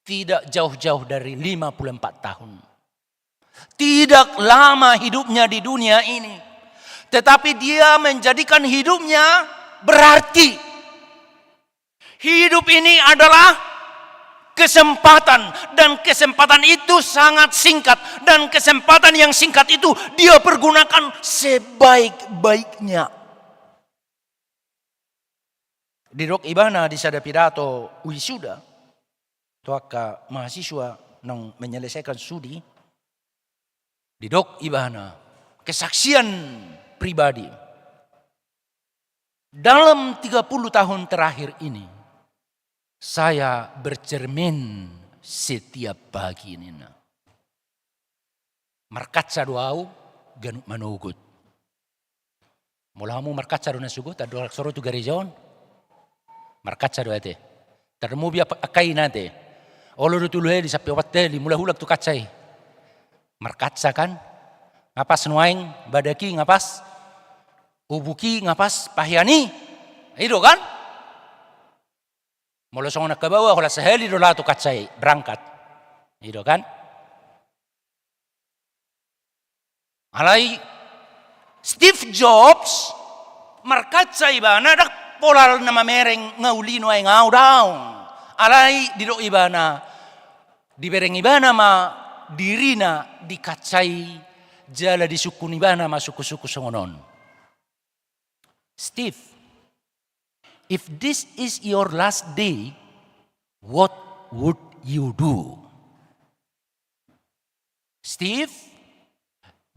Tidak jauh-jauh dari 54 tahun. Tidak lama hidupnya di dunia ini. Tetapi dia menjadikan hidupnya berarti. Hidup ini adalah kesempatan. Dan kesempatan itu sangat singkat. Dan kesempatan yang singkat itu dia pergunakan sebaik-baiknya. Di Rok Ibana di sada pidato wisuda, tuaka mahasiswa yang menyelesaikan studi, di Rok Ibana, kesaksian pribadi. Dalam 30 tahun terakhir ini, saya bercermin setiap pagi ini. Markatsa doau ganut manugut. Mulamu markatsa do nasugut ado soro tu garejon. Markatsa do ate. Termu bia akai nate. Olo do tuluhe di sapi watte li mula hulak tu kacai. Markatsa kan? Ngapas nuaing badaki ngapas ubuki ngapas pahyani. Itu kan? Mula song nak kabawa hola saheli do latu kacai berangkat. Itu kan? Alai Steve Jobs markatsa ibana dak polal nama mereng ngaulino ay ngau daun. Alai didok ibana dibereng ibana ma dirina dikacai jala disukun ibana ma suku-suku songonon. Steve, if this is your last day, what would you do? Steve,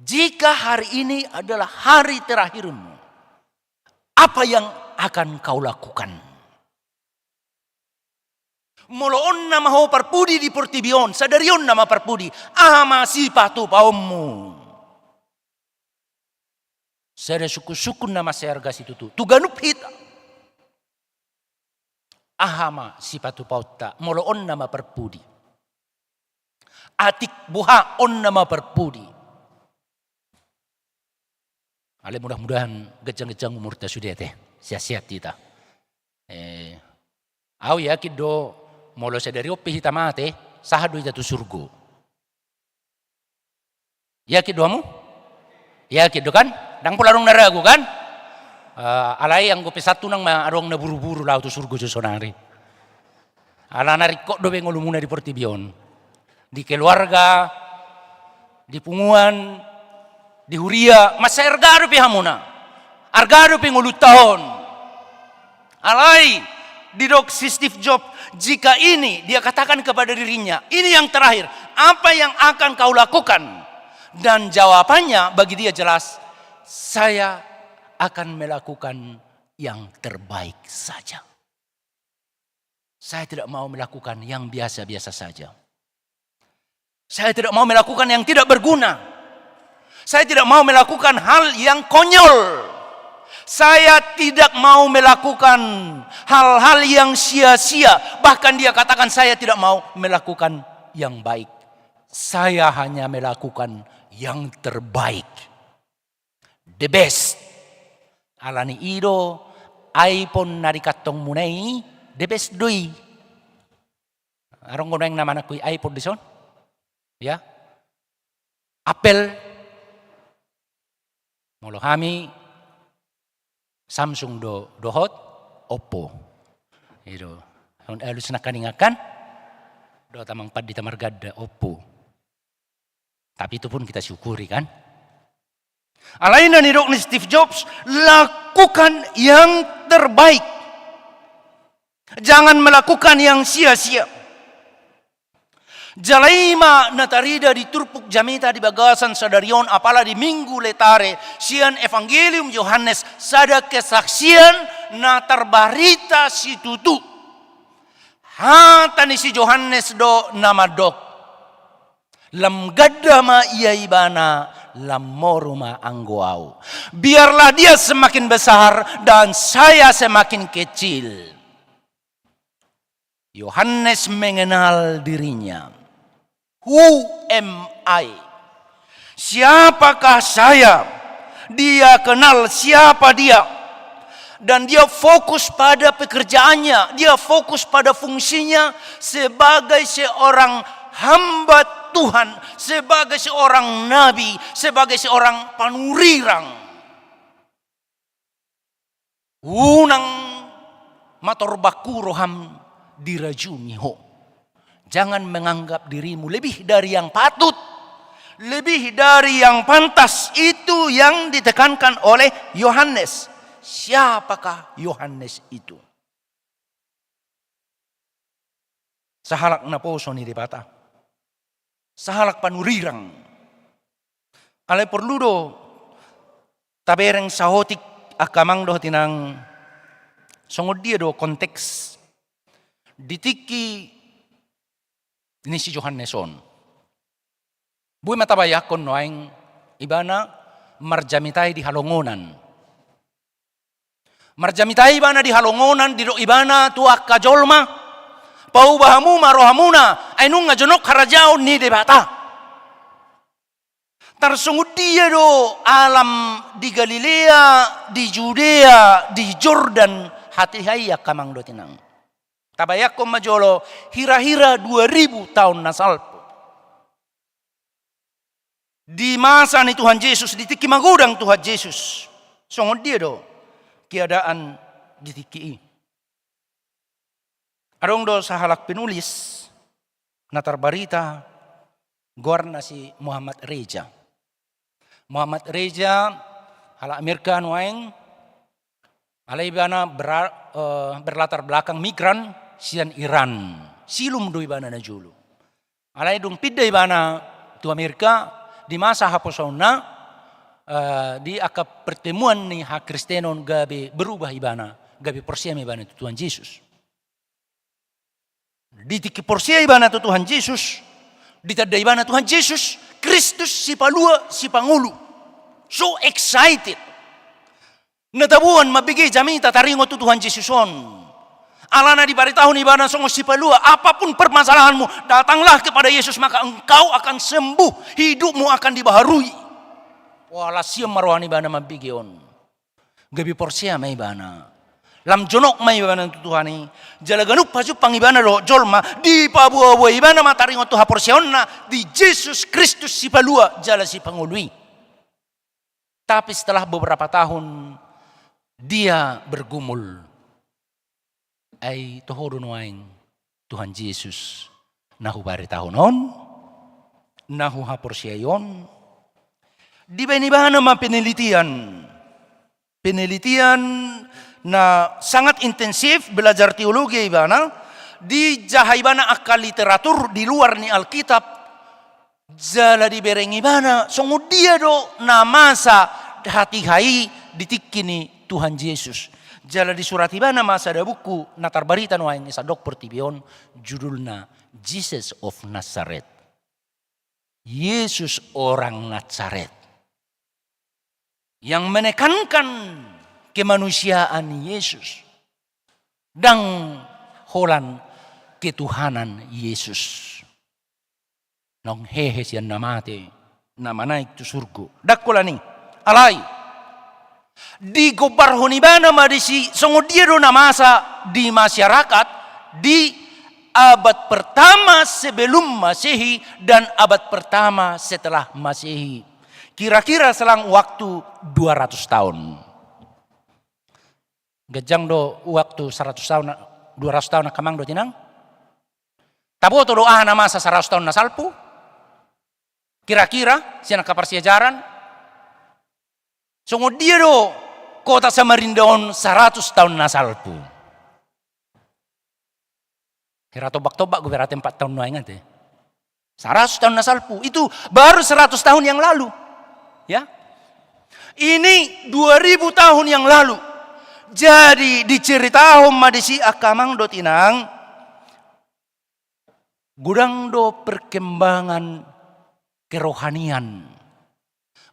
jika hari ini adalah hari terakhirmu, apa yang akan kau lakukan? Moloon nama ho parpudi di Portibion, sadarion nama parpudi, ama si patu paommu. Sada suku-suku nama serga situ tu, tuganup hita. Ahama si patu pauta, moloon nama parpudi. Atik buha on nama parpudi. Ale mudah-mudahan gejang-gejang umur ta sudah teh. Siap-siap kita. Au yakin do molo sadari opi hita mate sahadu jatuh surgo. Yakin doamu? Yakin do kan? Dang pularong naragu kan? Alai yang gope satu nang arong na buru-buru lau tu surgo sonari. Ala narikok do bengolumuna di Portibion. Di keluarga, di punguan, di huria, masa ergado pihamuna. Argado pengulut tahun. Alai didok si Steve Jobs, jika ini dia katakan kepada dirinya, ini yang terakhir, apa yang akan kau lakukan? Dan jawabannya bagi dia jelas, saya akan melakukan yang terbaik saja. Saya tidak mau melakukan yang biasa-biasa saja. Saya tidak mau melakukan yang tidak berguna. Saya tidak mau melakukan hal yang konyol. Saya tidak mau melakukan hal-hal yang sia-sia. Bahkan dia katakan saya tidak mau melakukan yang baik. Saya hanya melakukan yang terbaik. The best. Alani ido iPhone narikatong munai the best doi. Arong gono yang nama anakku iPhone di son. Ya. Apple. Molo kami Samsung dohot, Oppo. Itu. Alus na kaningakan, do tamang pad di tamargada Oppo. Tapi itu pun kita syukuri kan. Alain na nidok ni Steve Jobs, lakukan yang terbaik. Jangan melakukan yang sia-sia. Jalaima natarida di turpuk jamita di bagasan sadarion apala di minggu letare sian evangelium Yohanes sada kesaksian na terbarita si tutu. Hatani si Yohanes do nama dok. Lam gadama ia ibana lam moruma anggoau. Biarlah dia semakin besar dan saya semakin kecil. Yohanes mengenal dirinya. Who am I? Siapakah saya? Dia kenal siapa dia. Dan dia fokus pada pekerjaannya. Dia fokus pada fungsinya sebagai seorang hamba Tuhan. Sebagai seorang nabi. Sebagai seorang panurirang. Unang matorbaku roham dirajuniho. Jangan menganggap dirimu lebih dari yang patut, lebih dari yang pantas. Itu yang ditekankan oleh Yohanes. Siapakah Yohanes itu? Sahalak na poso ni debata. Sahalak panurirang. Alay perludo tabereng sahotik akamang do tinang songod dia do konteks ditiki ini si Yohaneson. Buy matabayakon noaing ibana marjamitai di halongonan. Marjamitai ibana di halongonan di do ibana tuak kajolma. Pau bahamu marohamuna ainung ngajonok harajaon ni debata. Tarsungud dia do alam di Galilea, di Judea, di Jordan hati haya kamang do tinang. Tabayak ko majolo hira-hira 2000 tahun nasalpo. Di masa ni Tuhan Yesus ditiki magudang Tuhan Yesus. Songod dia do keadaan ditiki. Adong do sa halak penulis na terbarita gorna si Muhammad Reja. Muhammad Reja hala Amerika nuaing alay bana berlatar belakang migran sian Iran. Silum do ibana na julu. Alay dung pidda ibana tu Amerika di masa haposona di akap pertemuan ni hak Kristenon gabe berubah ibana, gabe porsia ibana tu Tuhan Yesus. Di tiki porsia ibana tu Tuhan Yesus, di tada ibana Tuhan Yesus, Kristus si palua si pangulu. So excited. Natabuan mabigay jamita taringo tu Tuhan Yesuson. Alana di baritahun ibana songo si palua, apapun permasalahanmu, datanglah kepada Yesus maka engkau akan sembuh, hidupmu akan dibaharui. Wala siya marwani ibana mabigion. Gabi porsia may ibana. Lam jonok may ibana tu Tuhani. Jalaganuk paju pang ibana lo jolma di pabuwa ibana mataringo tu haporsion na di Yesus Kristus si palua jala si pangului. Tapi setelah beberapa tahun dia bergumul. Ay tohoro noaing Tuhan Yesus nahu baritahonon nahu haporsyayon di benibana ma penelitian na sangat intensif belajar teologi ibana di jahaibana akal literatur di luar ni Alkitab jala di bereng ibana songo dia do namasa hati hai ditikini Tuhan Yesus. Jala di surat ibana masa ada buku natar barita no aing isa dok pertibion judulna Jesus of Nazareth. Yesus orang Nazaret. Yang menekankan kemanusiaan Yesus dan holan ketuhanan Yesus. Nong hehe sian namate nama naik tu surga. Dakkola ning alai di gobar honibana madisi songodia do namasa di masyarakat di abad pertama sebelum Masehi dan abad pertama setelah Masehi. Kira-kira selang waktu 200 tahun. Gejang do waktu 100 tahun 200 tahun kamang do tinang. Tabo to doa na masa 100 tahun na salpu. Kira-kira siya nakaparsiajaran. Songo dia do kota Samarindaon 100 tahun na salpu. Kira tobak-tobak gue berarti 4 tahun no ingat eh. 100 tahun nasalpu itu baru 100 tahun yang lalu. Ya. Ini 2000 tahun yang lalu. Jadi diceritakan madisi akamang do tinang gudang do perkembangan kerohanian.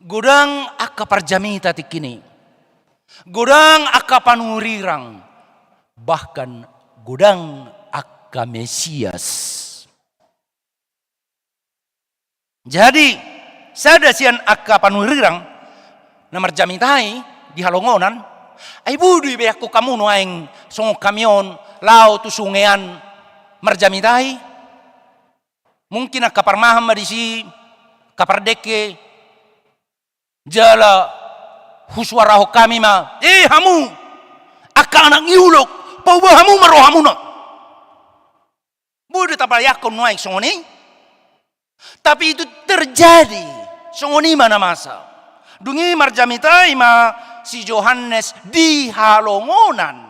Gudang aka parjamita tikini. Gudang aka panurirang. Bahkan gudang aka Mesias. Jadi, sada sian aka panurirang na marjamitai di halongonan, ay budi be aku kamu no aing songo kamyon lao tu sungean marjamitai. Mungkin aka parmaham madisi kapardeke jala huswaraho kami ma hamu aka anak iulok pau hamu marohamu na. Budi tapayakon no aing songo ni. Tapi itu terjadi songoni mana masa. Dungi marjamitai ma si Yohanes di halongonan.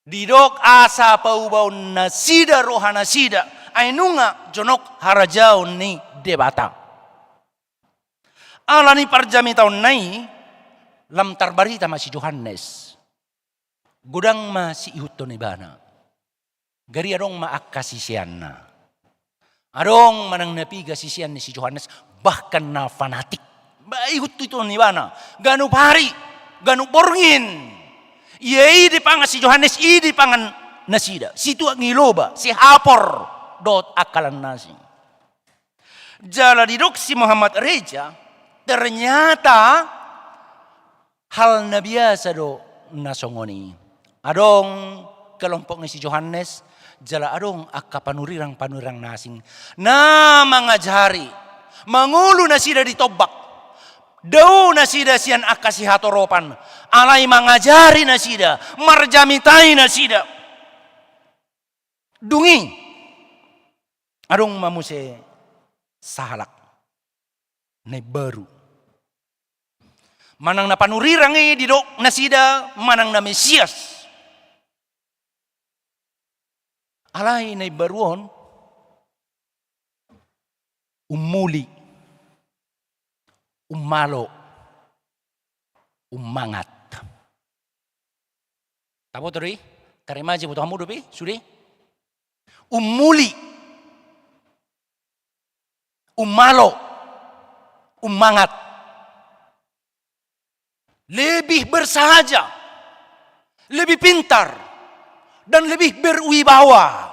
Didok asa paubau nasida rohana sida. Ainunga jonok harajau ni debata. Alani parjamitaun nai lam tarbarita ma si Yohanes. Gudang ma si ihuton ibana. Gari adong ma akasisianna. Adong manang napiga sisian ni si Yohanes bahkan na fanatik. Baikut itu ni bana. Ganu pari, ganu borngin. Yei di pangan si Yohanes i di pangan nasida. Situ ngiloba si hapor dot akalan nasi. Jala didok si Muhammad Reja ternyata hal na biasa do nasongoni. Adong kelompok ni si Yohanes jala adong akka panurang nasing na mangajari mangulu na sida ditobak daw na sida sian akka si hatoropan alay mangajari na sida marjamitai na sida dungi adong mamuse sahalak na baru manang na panurirang didok na sida manang na Mesias. Alay na baruon umuli, umalo, umangat. Tapo tadi, karimaji butuh kamu dopi, sudi. Umuli, umalo, umangat. Lebih bersahaja, lebih pintar, dan lebih berwibawa.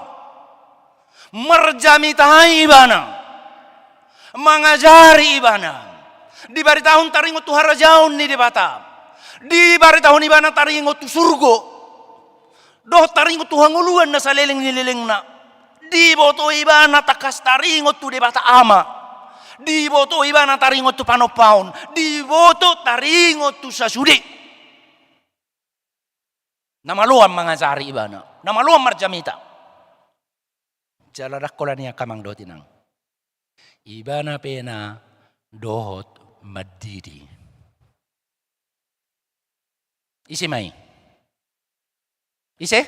Marjamitai ibana. Mengajari ibana. Di bari tahun taringot tu harajaun ni debata. Di bari tahun ibana taringot tu surgo. Doh taringot tu hanguluan na sa leleng na. Di boto ibana takas taringot tu debata ama. Di boto ibana taringot tu panopaun. Di boto taringot tu sasudi. Namaluan mengajari ibana. Namaluan marjamita. Jaladak kola niya kamang dotinang. Ibana pena dohot madidi. Isi mai. Isi?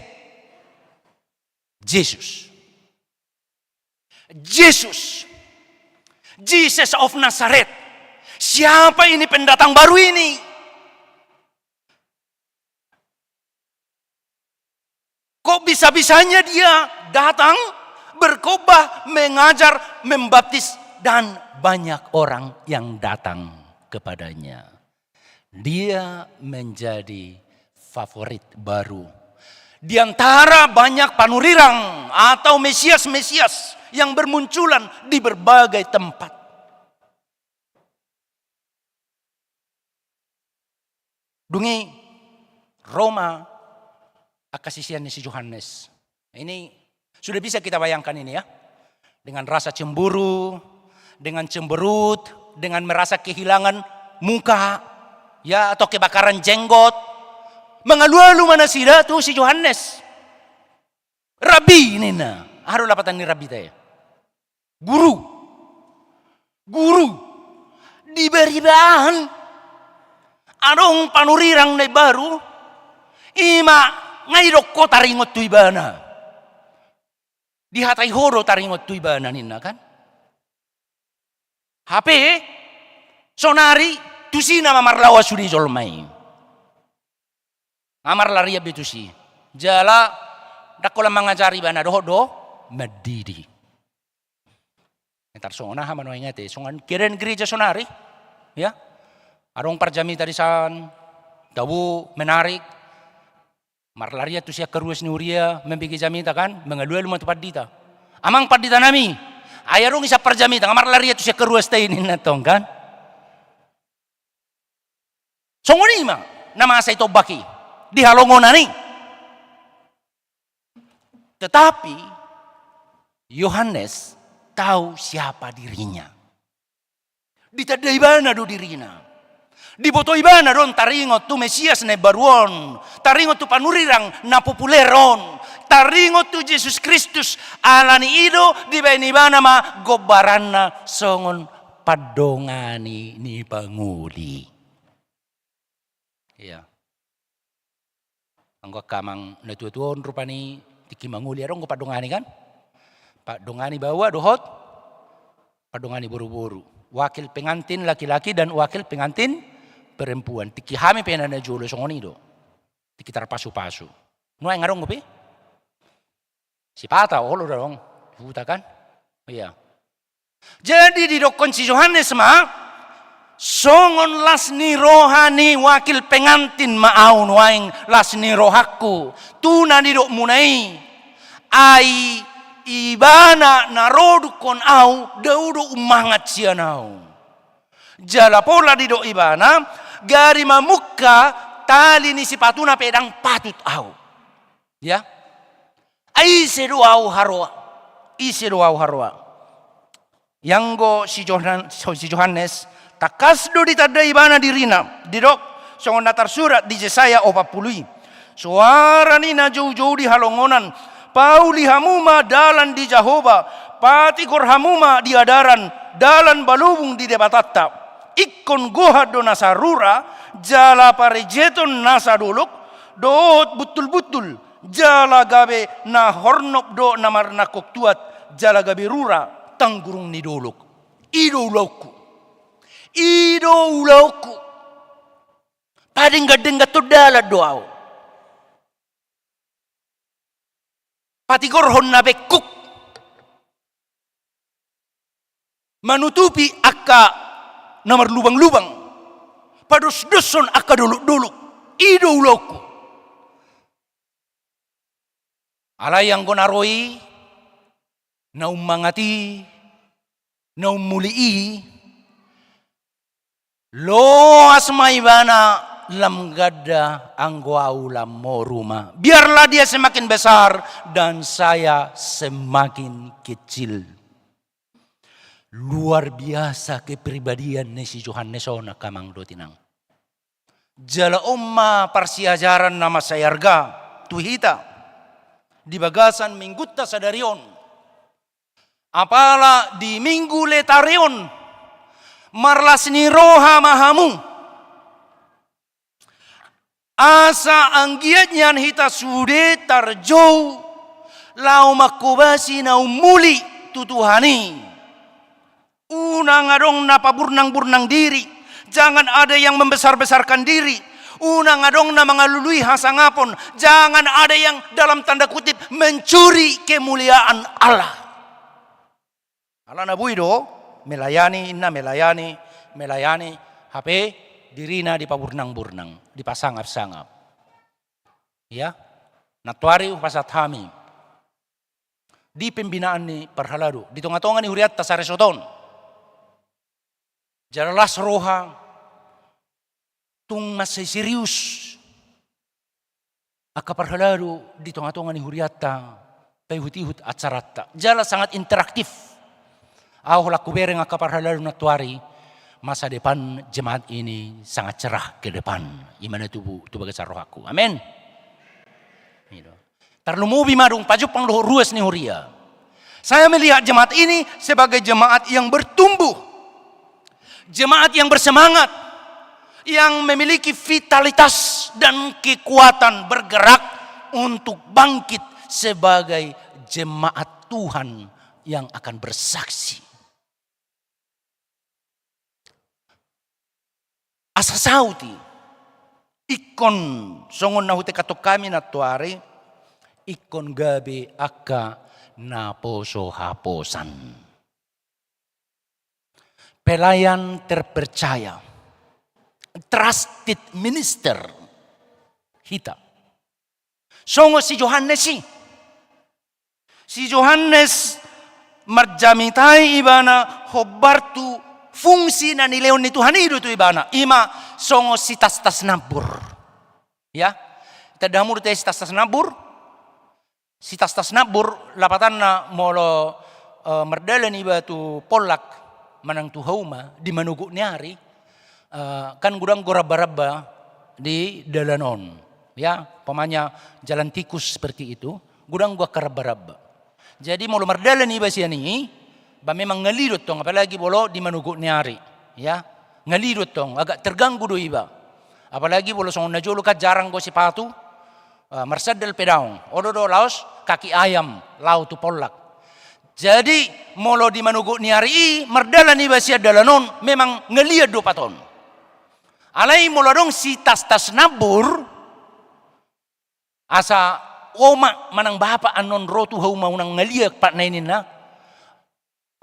Jesus. Jesus. Jesus of Nazareth. Siapa ini pendatang baru ini? Kok bisa-bisanya dia datang berkhotbah, mengajar, membaptis, dan banyak orang yang datang kepadanya. Dia menjadi favorit baru. Di antara banyak panurirang atau Mesias-Mesias yang bermunculan di berbagai tempat. Dungi Roma akasisian si Yohanes. Ini sudah bisa kita bayangkan ini ya. Dengan rasa cemburu, dengan cemberut, dengan merasa kehilangan muka, ya atau kebakaran jenggot. Mengalu-alu mana sida tuh si Yohanes. Rabi ini na. Haru lapatan ni Rabi taya. Guru. Diberi bahan. Adong panurirang na baru. Ima ngayrok ko taringot tu ibana. Di hatai horo taringot tu ibana nina kan. HP, sonari, tusi nama marlawa sudi jolmai. Amar lari betusi. Jala dakola mangajari bana do medidi. Entar songona hamano ingate, songan keren gereja sonari. Ya. Arong parjami tadi san, dawu menarik. Marlaria tu sia keruas ni uria membigi jamita kan, mengalua lumah tu padita. Amang padita nami. Ayarong isa parjamita, ngamar laria tu sia keruas tayo ninatong kan. Songoni ma, nama saya itu baki. Di halongonani. Tetapi, Yohanes tahu siapa dirinya. Ditadai bana do dirinya. Dibotoi bana don taringot tu Mesias na baruon. Taringot tu panurirang na populeron. Taringot tu Jesus Kristus alani ido di bani bana ma gobarana songon padongani ni panguli. Iya. Anggo kamang natutuon rupani tiki manguli arong go padongani kan? Padongani bawa dohot. Padongani buru-buru. Wakil pengantin laki-laki dan wakil pengantin perempuan. Tiki hami penana julo songoni do. Tiki tarpasu-pasu. Nuai ngarong gopi? Si pata olo dong. Huta kan? Iya. Jadi di dokon si Yohanes ma songon lasni rohani wakil pengantin maaun waing lasni rohaku. Tuna di dok munai. Ai ibana narodukon au daudo umangat sianau. Jala pola di dok ibana gari mamukka tali ni si patuna pedang patut au. Ya. Aiseru au harwa. Iseru au harwa. Yanggo si Yohanes takasdo ditadai bana dirina. Didok songon datar surat di Yesaya 40. Suara nina jauh-jauh di halongonan. Pauli hamuma dalan di Jahoba. Patikor hamuma di adaran. Dalan balubung di debatatta. Ikon gohado nasarura. Jala parejeton nasa dolok. Dohot betul-betul. Jala gabe na hornop do namar na koktuat. Jala gabe rura tanggurung ni dolok. Ido ulauku. Ido ulauku. Padingga-dingga to dala doaw. Patigorhon na bekuk. Manutupi akka namar lubang-lubang. Pados-doson akka dolok-dolok. Ido ulauku. Alay ang gonaroi, naumangati, naumulii, loas maibana lamgada ang guaulam mo rumah. Biarlah dia semakin besar dan saya semakin kecil. Luar biasa kepribadian ni si Yohanes na kamang dotinang. Jala umma parsiajaran nama sayarga tuhita. Di bagasan minggutta sadarion. Apala di minggu letarion. Marlas ni roha mahamu. Asa anggiatnya hita sude tarjou. Lau makubasi na umuli tutuhani. Unang adong napaburnang-burnang diri. Jangan ada yang membesar-besarkan diri. Unang adong na mga luluy hasangapon. Jangan ada yang dalam tanda kutip mencuri kemuliaan Allah. Allah na buido, melayani, HP, dirina di paburnang-burnang, di pasangap-sangap. Ya, natuari upasat hami. Di pembinaan ni perhalado, di tonga-tonga ni huriat tasaresoton. Jaralas roha, tung masay serius. Akaparhalado di tonga-tonga ni huriata payhut-ihut at sarata. Jala sangat interaktif. Ako lakubereng akaparhalado na tuari. Masa depan jemaat ini sangat cerah ke depan. Imana tubuh bagasar rohaku. Amin. Tarlumubi madung pajupang loho ruas ni huria. Saya melihat jemaat ini sebagai jemaat yang bertumbuh. Jemaat yang bersemangat. Yang memiliki vitalitas dan kekuatan bergerak untuk bangkit sebagai jemaat Tuhan yang akan bersaksi. asa sauti ikon songon na hute katok kami na tuare ikon gabe aka na poso haposan. Pelayan terpercaya, trusted minister kita. Songo si Yohanes si Yohanes marjamitai ibana hobartu fungsi na nileon ni Tuhan itu ibana ima songo si tas nabur ya tadamur te si tas nabur lapatan na molo merdalan iba tu polak manang tu hauma di manugu nyari kan gudang goraba-raba di dalanon ya pamanya jalan tikus seperti itu gudang gua karaba-raba jadi molo merdalan iba siani ba memang ngalirut tong apalagi bolo di manugu nyari ya ngalirut tong agak terganggu do iba apalagi bolo song najolo ka jarang go sepatu marsadel pedaung odo laos kaki ayam lau tu polak jadi molo di manugu nyari merdalan iba sia dalanon memang ngeliat do paton alai molo dong si tas nabur asa oma manang bapa anon rotu hauma unang ngaliak pat nainin na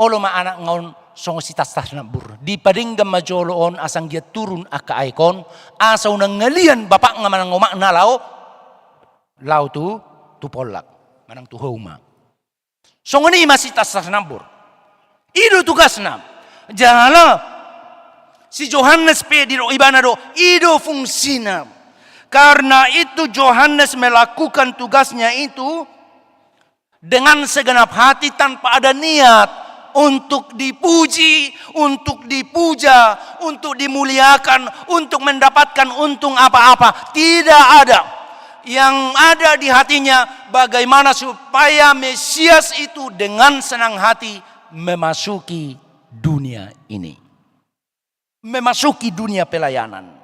olo ma anak ngaon song si tas nabur di padinggam majoloon asang dia turun aka aikon asa unang ngalian bapak nga manang oma na lau tu polak manang tu hauma song ni masih tas nabur ido tugasna jala si Yohanes pe di ibana do ido fungsina. Karena itu Yohanes melakukan tugasnya itu dengan segenap hati tanpa ada niat untuk dipuji, untuk dipuja, untuk dimuliakan, untuk mendapatkan untung apa-apa. Tidak ada. Yang ada di hatinya bagaimana supaya Mesias itu dengan senang hati memasuki dunia ini. Memasuki dunia pelayanan.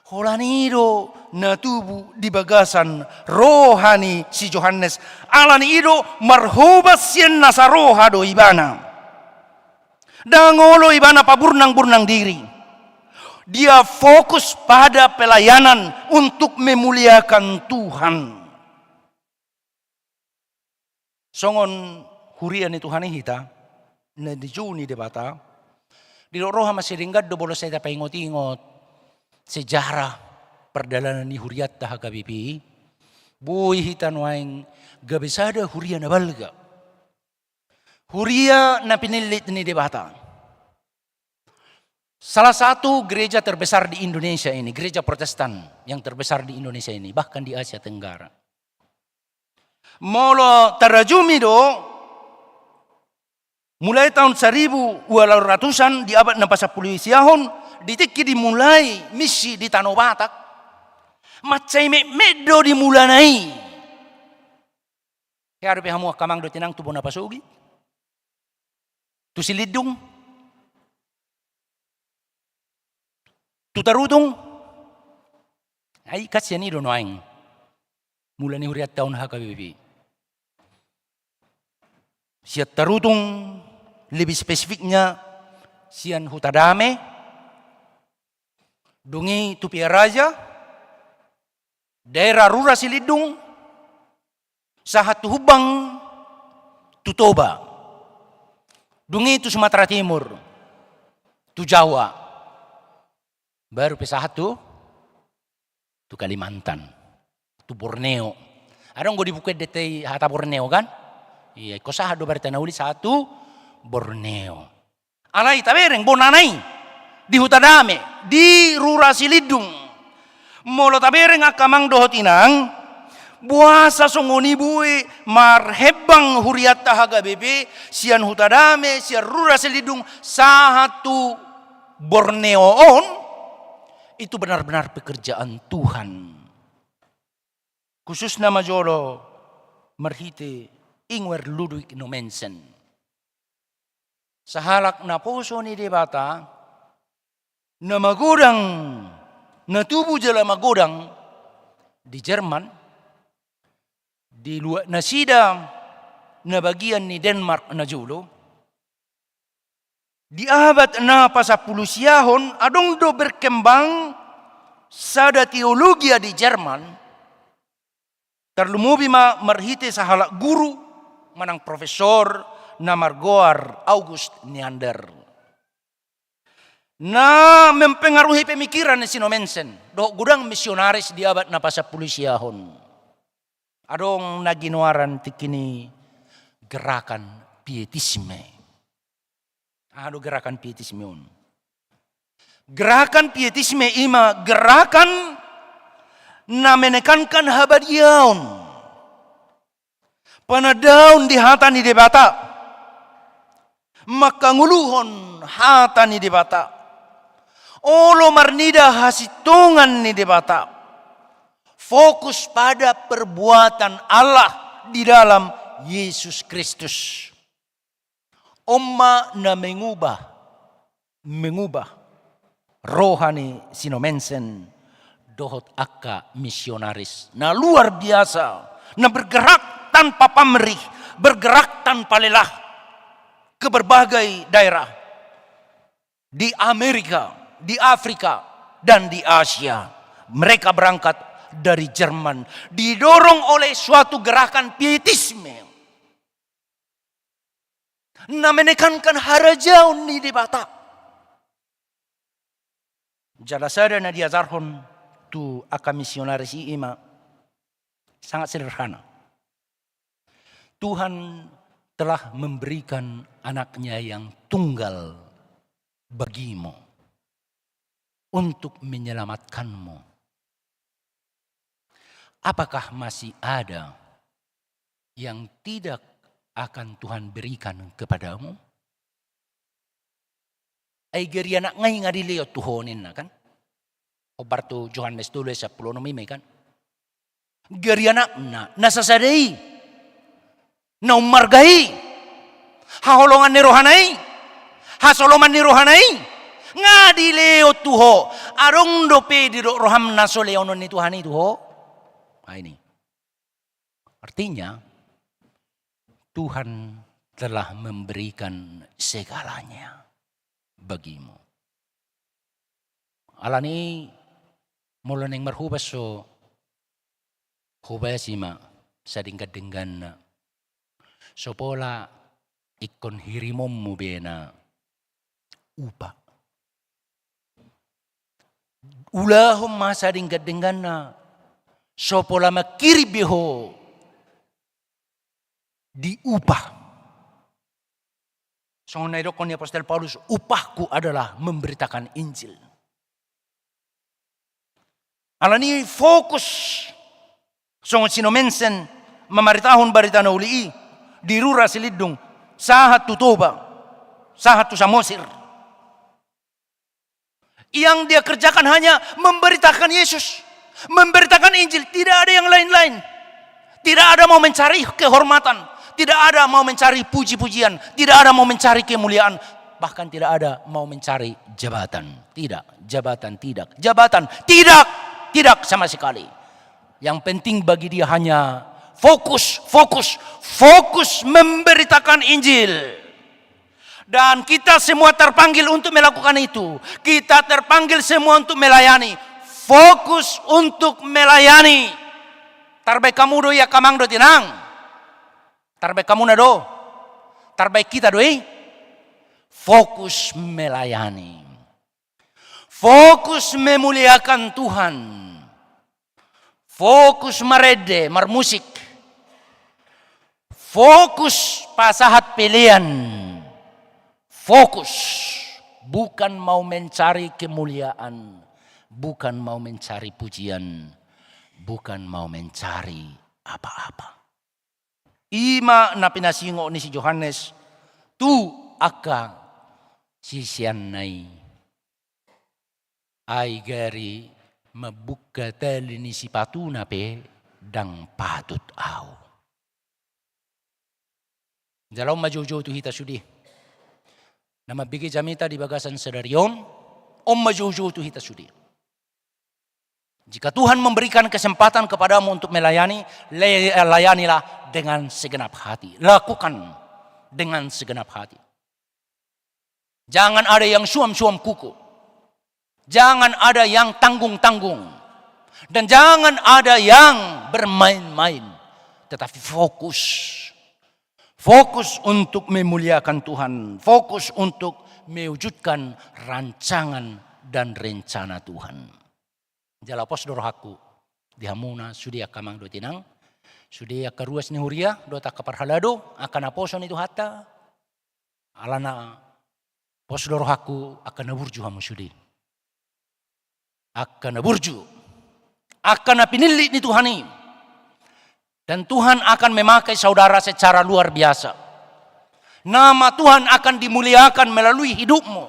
Holanido na tubuh di bagasan rohani si Yohanes. Alanido marhubas sien nasa roha do ibana. Dangolo ibana paburnang-burnang diri. Dia fokus pada pelayanan untuk memuliakan Tuhan. Songon hurian ni Tuhan hita na di Juni debata. Di roha masih ringgat do bolo saya paingot-ingot. Sejarah perjalanan ni huriat dah kabipi boy hitan waing gabisada huria na balga huria na pinilit ni debata salah satu gereja terbesar di Indonesia ini gereja Protestan yang terbesar di Indonesia ini bahkan di Asia Tenggara molo tarajumi do mulai tahun 1200-an di abad 40 siahon ditikki dimulai misi di Tanah Batak macai medo dimulai kaya rupi hamu kamang do tinang tubo na pasugi tu silidung tu tarudong ay kasya ni do noaing mula ni huriat tahun hakabibi siya tarudong lebih spesifiknya sian hutadame dungi Tupia Raja, daerah Rura Silidung, sahat Hubang, Tutoba, dungi itu Sumatera Timur, tu Jawa, baru pesahat tu Kalimantan, tu Borneo. Ada nggak dibuka detai hata Borneo kan? Iya, kau sahat do berita nauli satu Borneo. Alai tabereng bonanai. Di Hutadame, di Rura Silidung. Molo tabereng akamang dohot inang, buasa songoni bui marhebang huriat tahaga bebe, sian Hutadame, sian Rura Silidung, satu Borneoon, itu benar-benar pekerjaan Tuhan. Khusus nama jolo, merhite Ingwer Ludwig Nomensen. Sahalak na poso ni debata, na magudang natubo jala magudang di Jerman di luar nasida na bagian ni Denmark na julo Di abad na pasapuluh siyahon, adong do berkembang sada teologi di Jerman. Terlumubi marhite sahala guru manang profesor namar Goar August Neander. Na mempengaruhi pemikiran si Mensen. Do gudang misionaris di abad na pasapuluh siyahon. Adong naginuaran tikini gerakan pietisme. Ado gerakan pietisme un. Gerakan pietisme ima gerakan na menekankan habadiaun. Panadaun di hata ni debata. Makanguluhon hata ni debata. Olo marnida hasitungan ni debata. Fokus pada perbuatan Allah di dalam Yesus Kristus. Omma na mengubah rohani Sino Mensen dohot akka misionaris. Na luar biasa, na bergerak tanpa pamrih, bergerak tanpa lelah ke berbagai daerah di Amerika, di Afrika, dan di Asia. Mereka berangkat dari Jerman, didorong oleh suatu gerakan pietisme. Na menekankan harajaun ni debata. Jalasada na diajarhon tu aka misionaris ima sangat sederhana. Tuhan telah memberikan anaknya yang tunggal bagimu untuk menyelamatkanmu. Apakah masih ada yang tidak akan Tuhan berikan kepadamu? Ay geri anak ngay nga dileo tuhonin na kan? Obarto Johannes tulis sa 10 kan? Geri anak na nasasadai, naumargai, haholongan ni rohanay, hasoloman ni rohanay, nga dileo tuho, arong dope di roham nasoleonon ni Tuhan itu ho. Ini. Artinya, Tuhan telah memberikan segalanya bagimu. Alani mula neng marhubas so hubasima sa dinggan na so pola ikon hirimom mo bena upa. Ulahom masa dinggan na so pola makiribiho di upah. So naidokon ni Apostel Paulus, upahku adalah memberitakan Injil. Alani fokus so Sino Mensen mamaritahon barita na uli di rura silidong sahat tutoba, sahat tu samosir. Yang dia kerjakan hanya memberitakan Yesus, memberitakan Injil, tidak ada yang lain-lain. Tidak ada mau mencari kehormatan, tidak ada mau mencari puji-pujian, tidak ada mau mencari kemuliaan, bahkan tidak ada mau mencari jabatan. Tidak, jabatan tidak, jabatan tidak sama sekali. Yang penting bagi dia hanya fokus memberitakan Injil. Dan kita semua terpanggil untuk melakukan itu. Kita terpanggil semua untuk melayani. Fokus untuk melayani. Tarbaik kamu do ya kamang do tinang. Tarbaik kamu na do. Tarbaik kita do fokus melayani. Fokus memuliakan Tuhan. Fokus marede, marmusik. Fokus pasahat pilihan. Fokus. Bukan mau mencari kemuliaan. Bukan mau mencari pujian. Bukan mau mencari apa-apa. Ima na pinasingo ni si Johannes, tu aka sisianay ay gari mabuka tali ni si patuna pe dang patut aw. Jalaw majojo tu hita sudi. Na mabigay jamita di bagasan sa daryon, majojo tu hita sudi. Jika Tuhan memberikan kesempatan kepadamu untuk melayani, layanilah dengan segenap hati. Lakukan dengan segenap hati. Jangan ada yang suam-suam kuku. Jangan ada yang tanggung-tanggung. Dan jangan ada yang bermain-main. Tetapi fokus. Fokus untuk memuliakan Tuhan. Fokus untuk mewujudkan rancangan dan rencana Tuhan. Jala pos dorohaku. Dihamuna sudia kamang do tinang. Sudia karuas ni huria. Dota kaparhalado. Akan aposon itu hatta. Alana pos dorohaku akan naburju hamu sudi. Akan naburju. Akan napinili ni Tuhani. Dan Tuhan akan memakai saudara secara luar biasa. Nama Tuhan akan dimuliakan melalui hidupmu.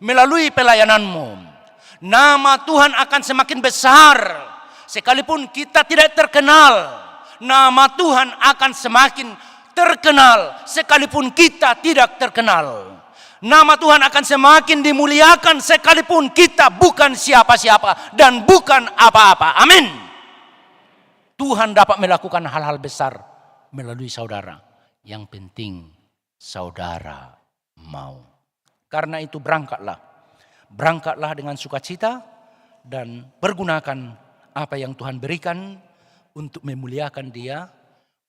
Melalui pelayananmu. Nama Tuhan akan semakin besar. Sekalipun kita tidak terkenal. Nama Tuhan akan semakin terkenal. Sekalipun kita tidak terkenal. Nama Tuhan akan semakin dimuliakan. Sekalipun kita bukan siapa-siapa. Dan bukan apa-apa. Amin. Tuhan dapat melakukan hal-hal besar melalui saudara. Yang penting saudara mau. Karena itu berangkatlah. Berangkatlah dengan sukacita dan pergunakan apa yang Tuhan berikan untuk memuliakan Dia,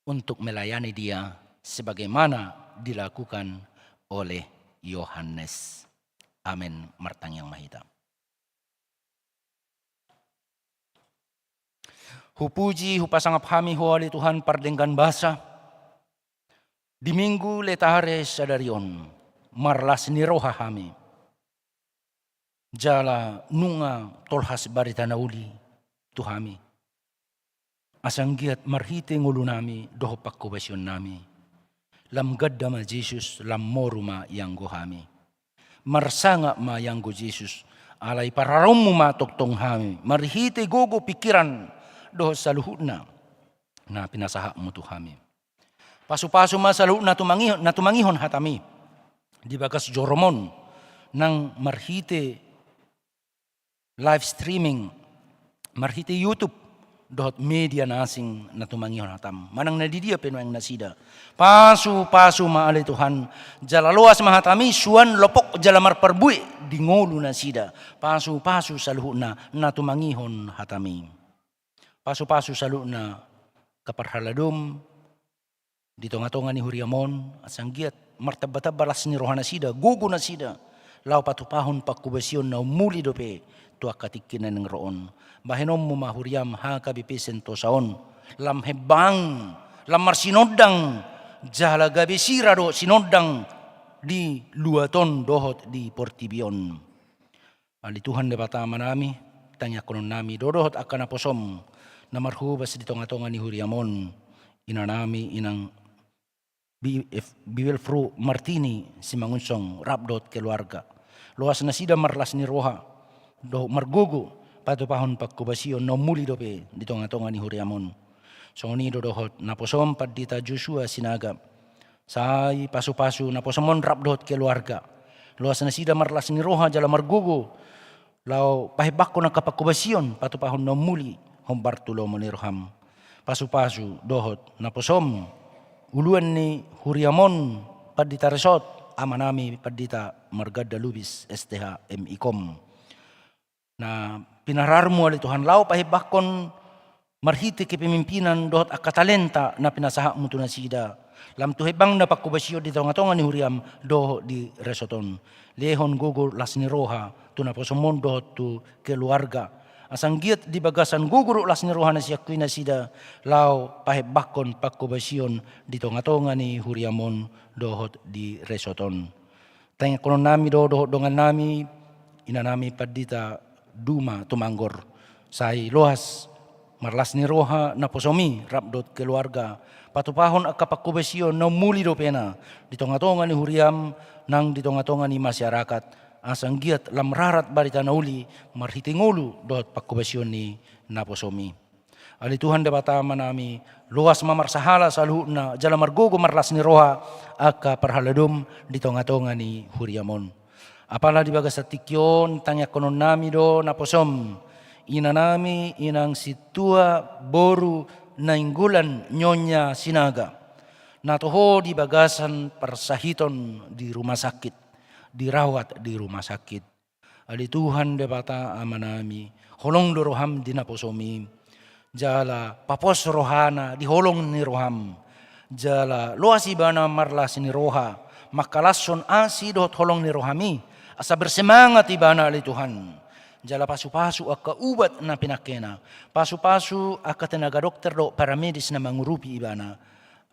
untuk melayani Dia sebagaimana dilakukan oleh Yohanes. Amin. Martang yang mahita. Hupuji hupasangap hami huali Tuhan pardenggan basa. Di minggu letare sadarion marlas niroha hami. Jala nunga tolhas barita nauli tuhami. Asanggiat marhite ngulu nami doho pakkobasyon nami. Lam gadda ma Jesus lam moruma yang gohami. Marsanga ma yang go Jesus alay pararomu ma toktong hami. Marhite gogo pikiran doho saluhuna na pinasaha mo tuhami. Pasu-pasu ma saluhuna tumangihon hatami. Di bagas joromon ng marhite live streaming, marhite YouTube, dohot media nasing natumangihon hatam. Manang nadidia penuang nasida. Pasu-pasu maali Tuhan, jalaluas mahatami, suan lopok jalamar perbui, di ngolu nasida. Pasu-pasu saluhuna natumangihon hatami. Pasu-pasu saluhuna kaparhaladum, di tonga-tonga ni huriamon, asanggiat martabata balas ni rohana sida, gugu na sida. Lau patupahon pakubasyon na umuli dope, tuak katikinan ng roon. Bahinom mo mahuriam ha kabipisen to saon. Lam hebang, lam marsinodang, jala gabi sirado sinodang di luaton dohot di portibion. Ali Tuhan debata manami, tanya konon nami, dodohot akan aposom, na marhubas di tonga-tonga ni huriamon, inanami inang Biwel Fru Martini si mangunsong rabdot keluarga. Luas na sida marlas ni roha. Do margugu patupahon pagkubasyon no muli dope di tonga-tonga ni huriamon. So ni dodohot naposom padita Joshua sinagap. Say pasu-pasu naposomon rabdot keluarga. Luas na sida marlas ni roha jala margugu. Lau pahibak ko ng kapagkubasyon patupahon no muli hombartulo mo ni roham. Pasu-pasu dohot naposom uluan ni huriamon padita resort amanami padita Margada Lubis STH MICOM na pinararmo ali Tuhan lau pahibakon marhiti kepemimpinan dohot akatalenta na pinasaha mo na sida lam tuhibang na pakubasyo di tonga-tonga ni huriam doho di resoton lehon gugur las ni roha tunaposomon dohot tu keluarga asanggiat di bagasan guguro las ni rohana siya kuina sida lau pahibakon pakubasyon di tonga-tonga ni huriamon dohot di resoton. Tanya konon nami dohot dongan nami inanami padita duma tumanggor say lohas marlas ni roha naposomi rabdot keluarga patupahon akapakubasyon na muli do pena di tonga-tonga ni huriam nang di tonga-tonga ni masyarakat. Asanggiat lamrarat barita nauli marhitingulu dohot pakubasyon ni naposomi. Ali Tuhan debata manami luas mamarsahala sa luhut na jala margogo marlas ni roha aka parhaladum di tonga-tonga ni huriamon. Apala di bagas sa tikyon tanya konon nami do naposom inanami inang situa boru nainggulan nyonya sinaga. Natuho di bagasan persahiton di rumah sakit. dirawat di rumah sakit. Ali Tuhan debata amanami, holong do roham dinaposomi, jala papos rohana di holong ni roham, jala loasi bana marlas ni roha, makalason asi dot holong ni rohami, asa bersemangat ibana ali Tuhan. Jala pasu-pasu aka ubat na pinakena, pasu-pasu aka tenaga dokter do paramedis na mangurupi ibana.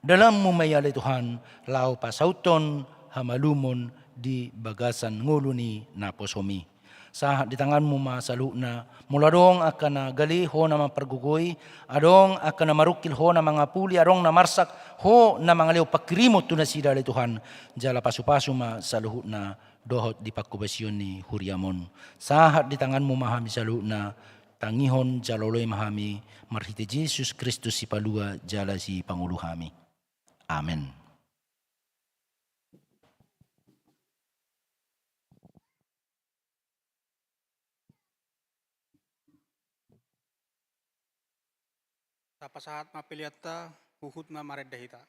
Dalam mumayali Tuhan, lau pasauton hamalumon di bagasan nguluni na posomi. Sa di tanganmu masalu na mula dong akan na gali ho na pergugoy, adong akan na marukil ho na mga puli, adong na marsak ho na mga leo pakrimot tu na sida li Tuhan. Jala pasu-pasu masaluhut na dohot di pakubasyon ni Huriamon. Sahat di tanganmu mahami salu na tangihon jaloloy mahami marhiti Jesus Kristus si palua jala si Pangulo kami. Amen. Tapasahat mapiliatta huhut na mareddahita.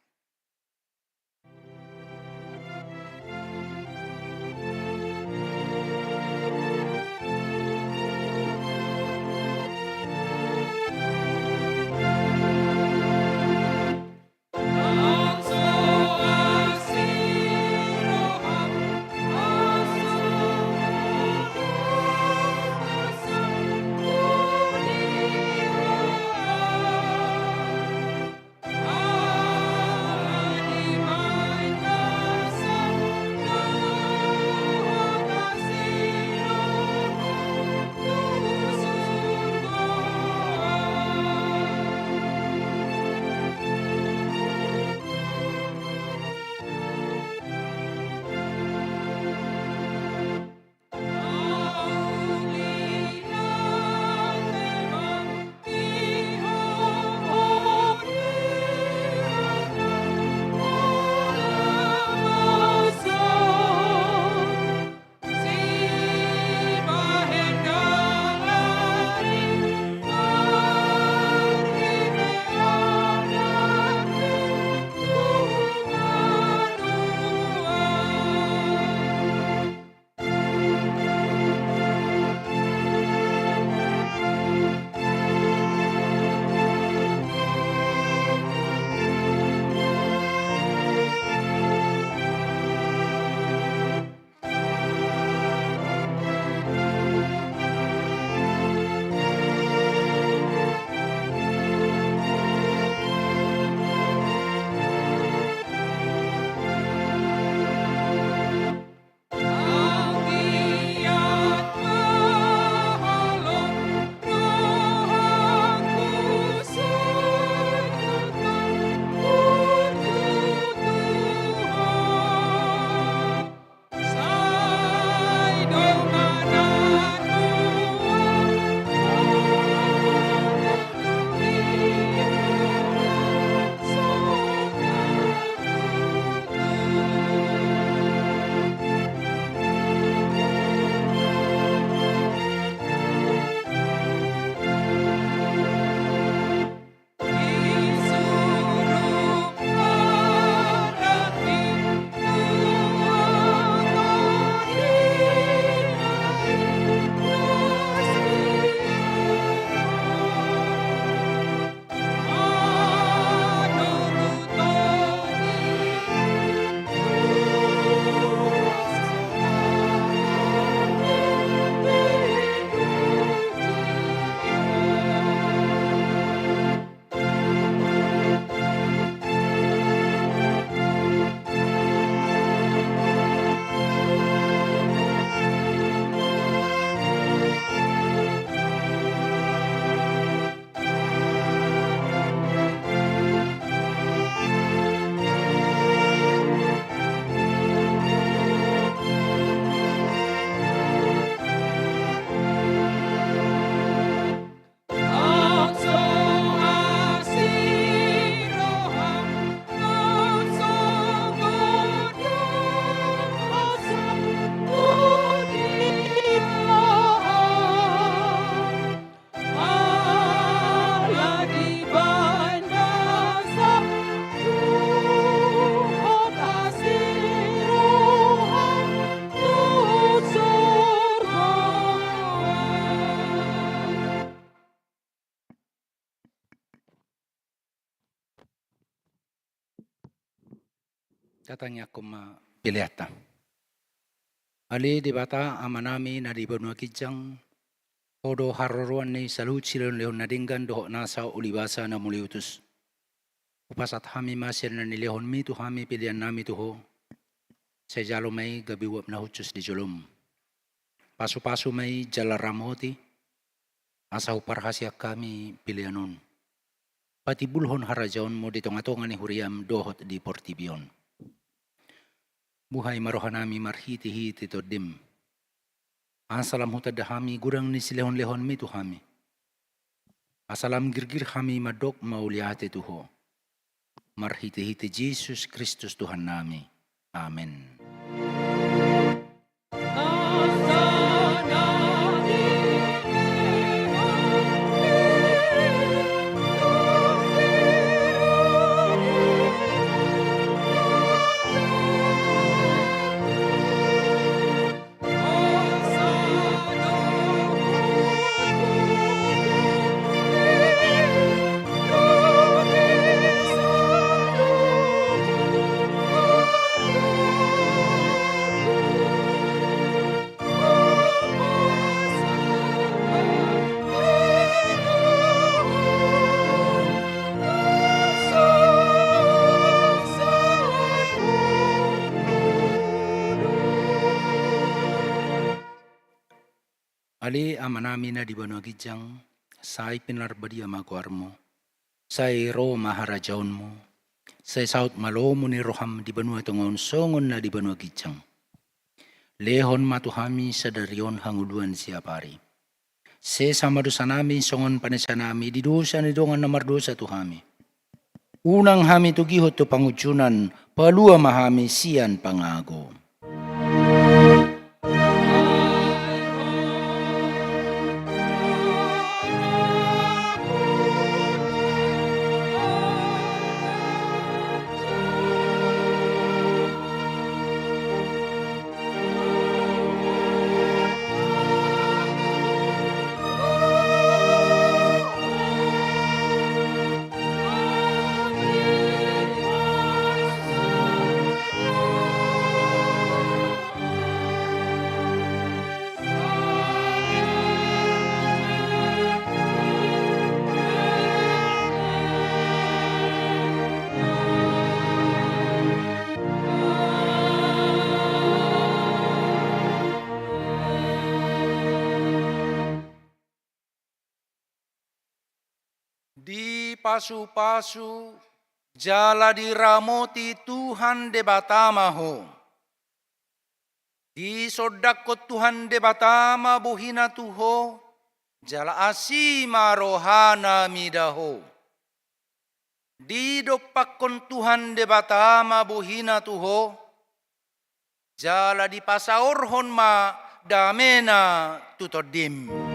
Katanya ko mapiliata. Ali di bata amanami na di Benua Kijang. Odo haruruan ni salut silon leon nadinggan dohok nasa ulibasa na muliutus. Upasat hami masir na nilehon mi tu hami pilihan nami tuho. Sejalo may gabiwap na hutus di jolom. Pasu-pasu may jalaramoti. Asa uparhasya kami pilihanon. Pati bulhon harajaon mo ditong-atongan ni huriam dohot di Portibion. Buhay marohanami marhiti-hiti to dim. Asalam hutad hami gurang ni silehon-lehon mi tu hami. Asalam girgir hami madok mauliate tuho. Marhiti-hiti Jesus Kristus Tuhan nami. Amen. Ali amanami na di Benua Kijang, say pinarbadi amakuarmo, say ro maharajaon mo, say saut malomo ni roham di Benua Tungaon songon na di Benua Kijang. Lehon matuhami sa darion hanguluan siapari. Se sama dosa nami songon panesanami di dosa ni dongan namar dosa tuhami. Unang hami tu gihot tu pangucunan, palua mahami sian pangago. Di pasu-pasu jala diramoti Tuhan de batama ho. Di sodakot Tuhan de batama buhina tuho. Jala asima rohana midaho. Di dopakon Tuhan de batama buhina tuho. Jala di pasaorhon ma damena tutodim.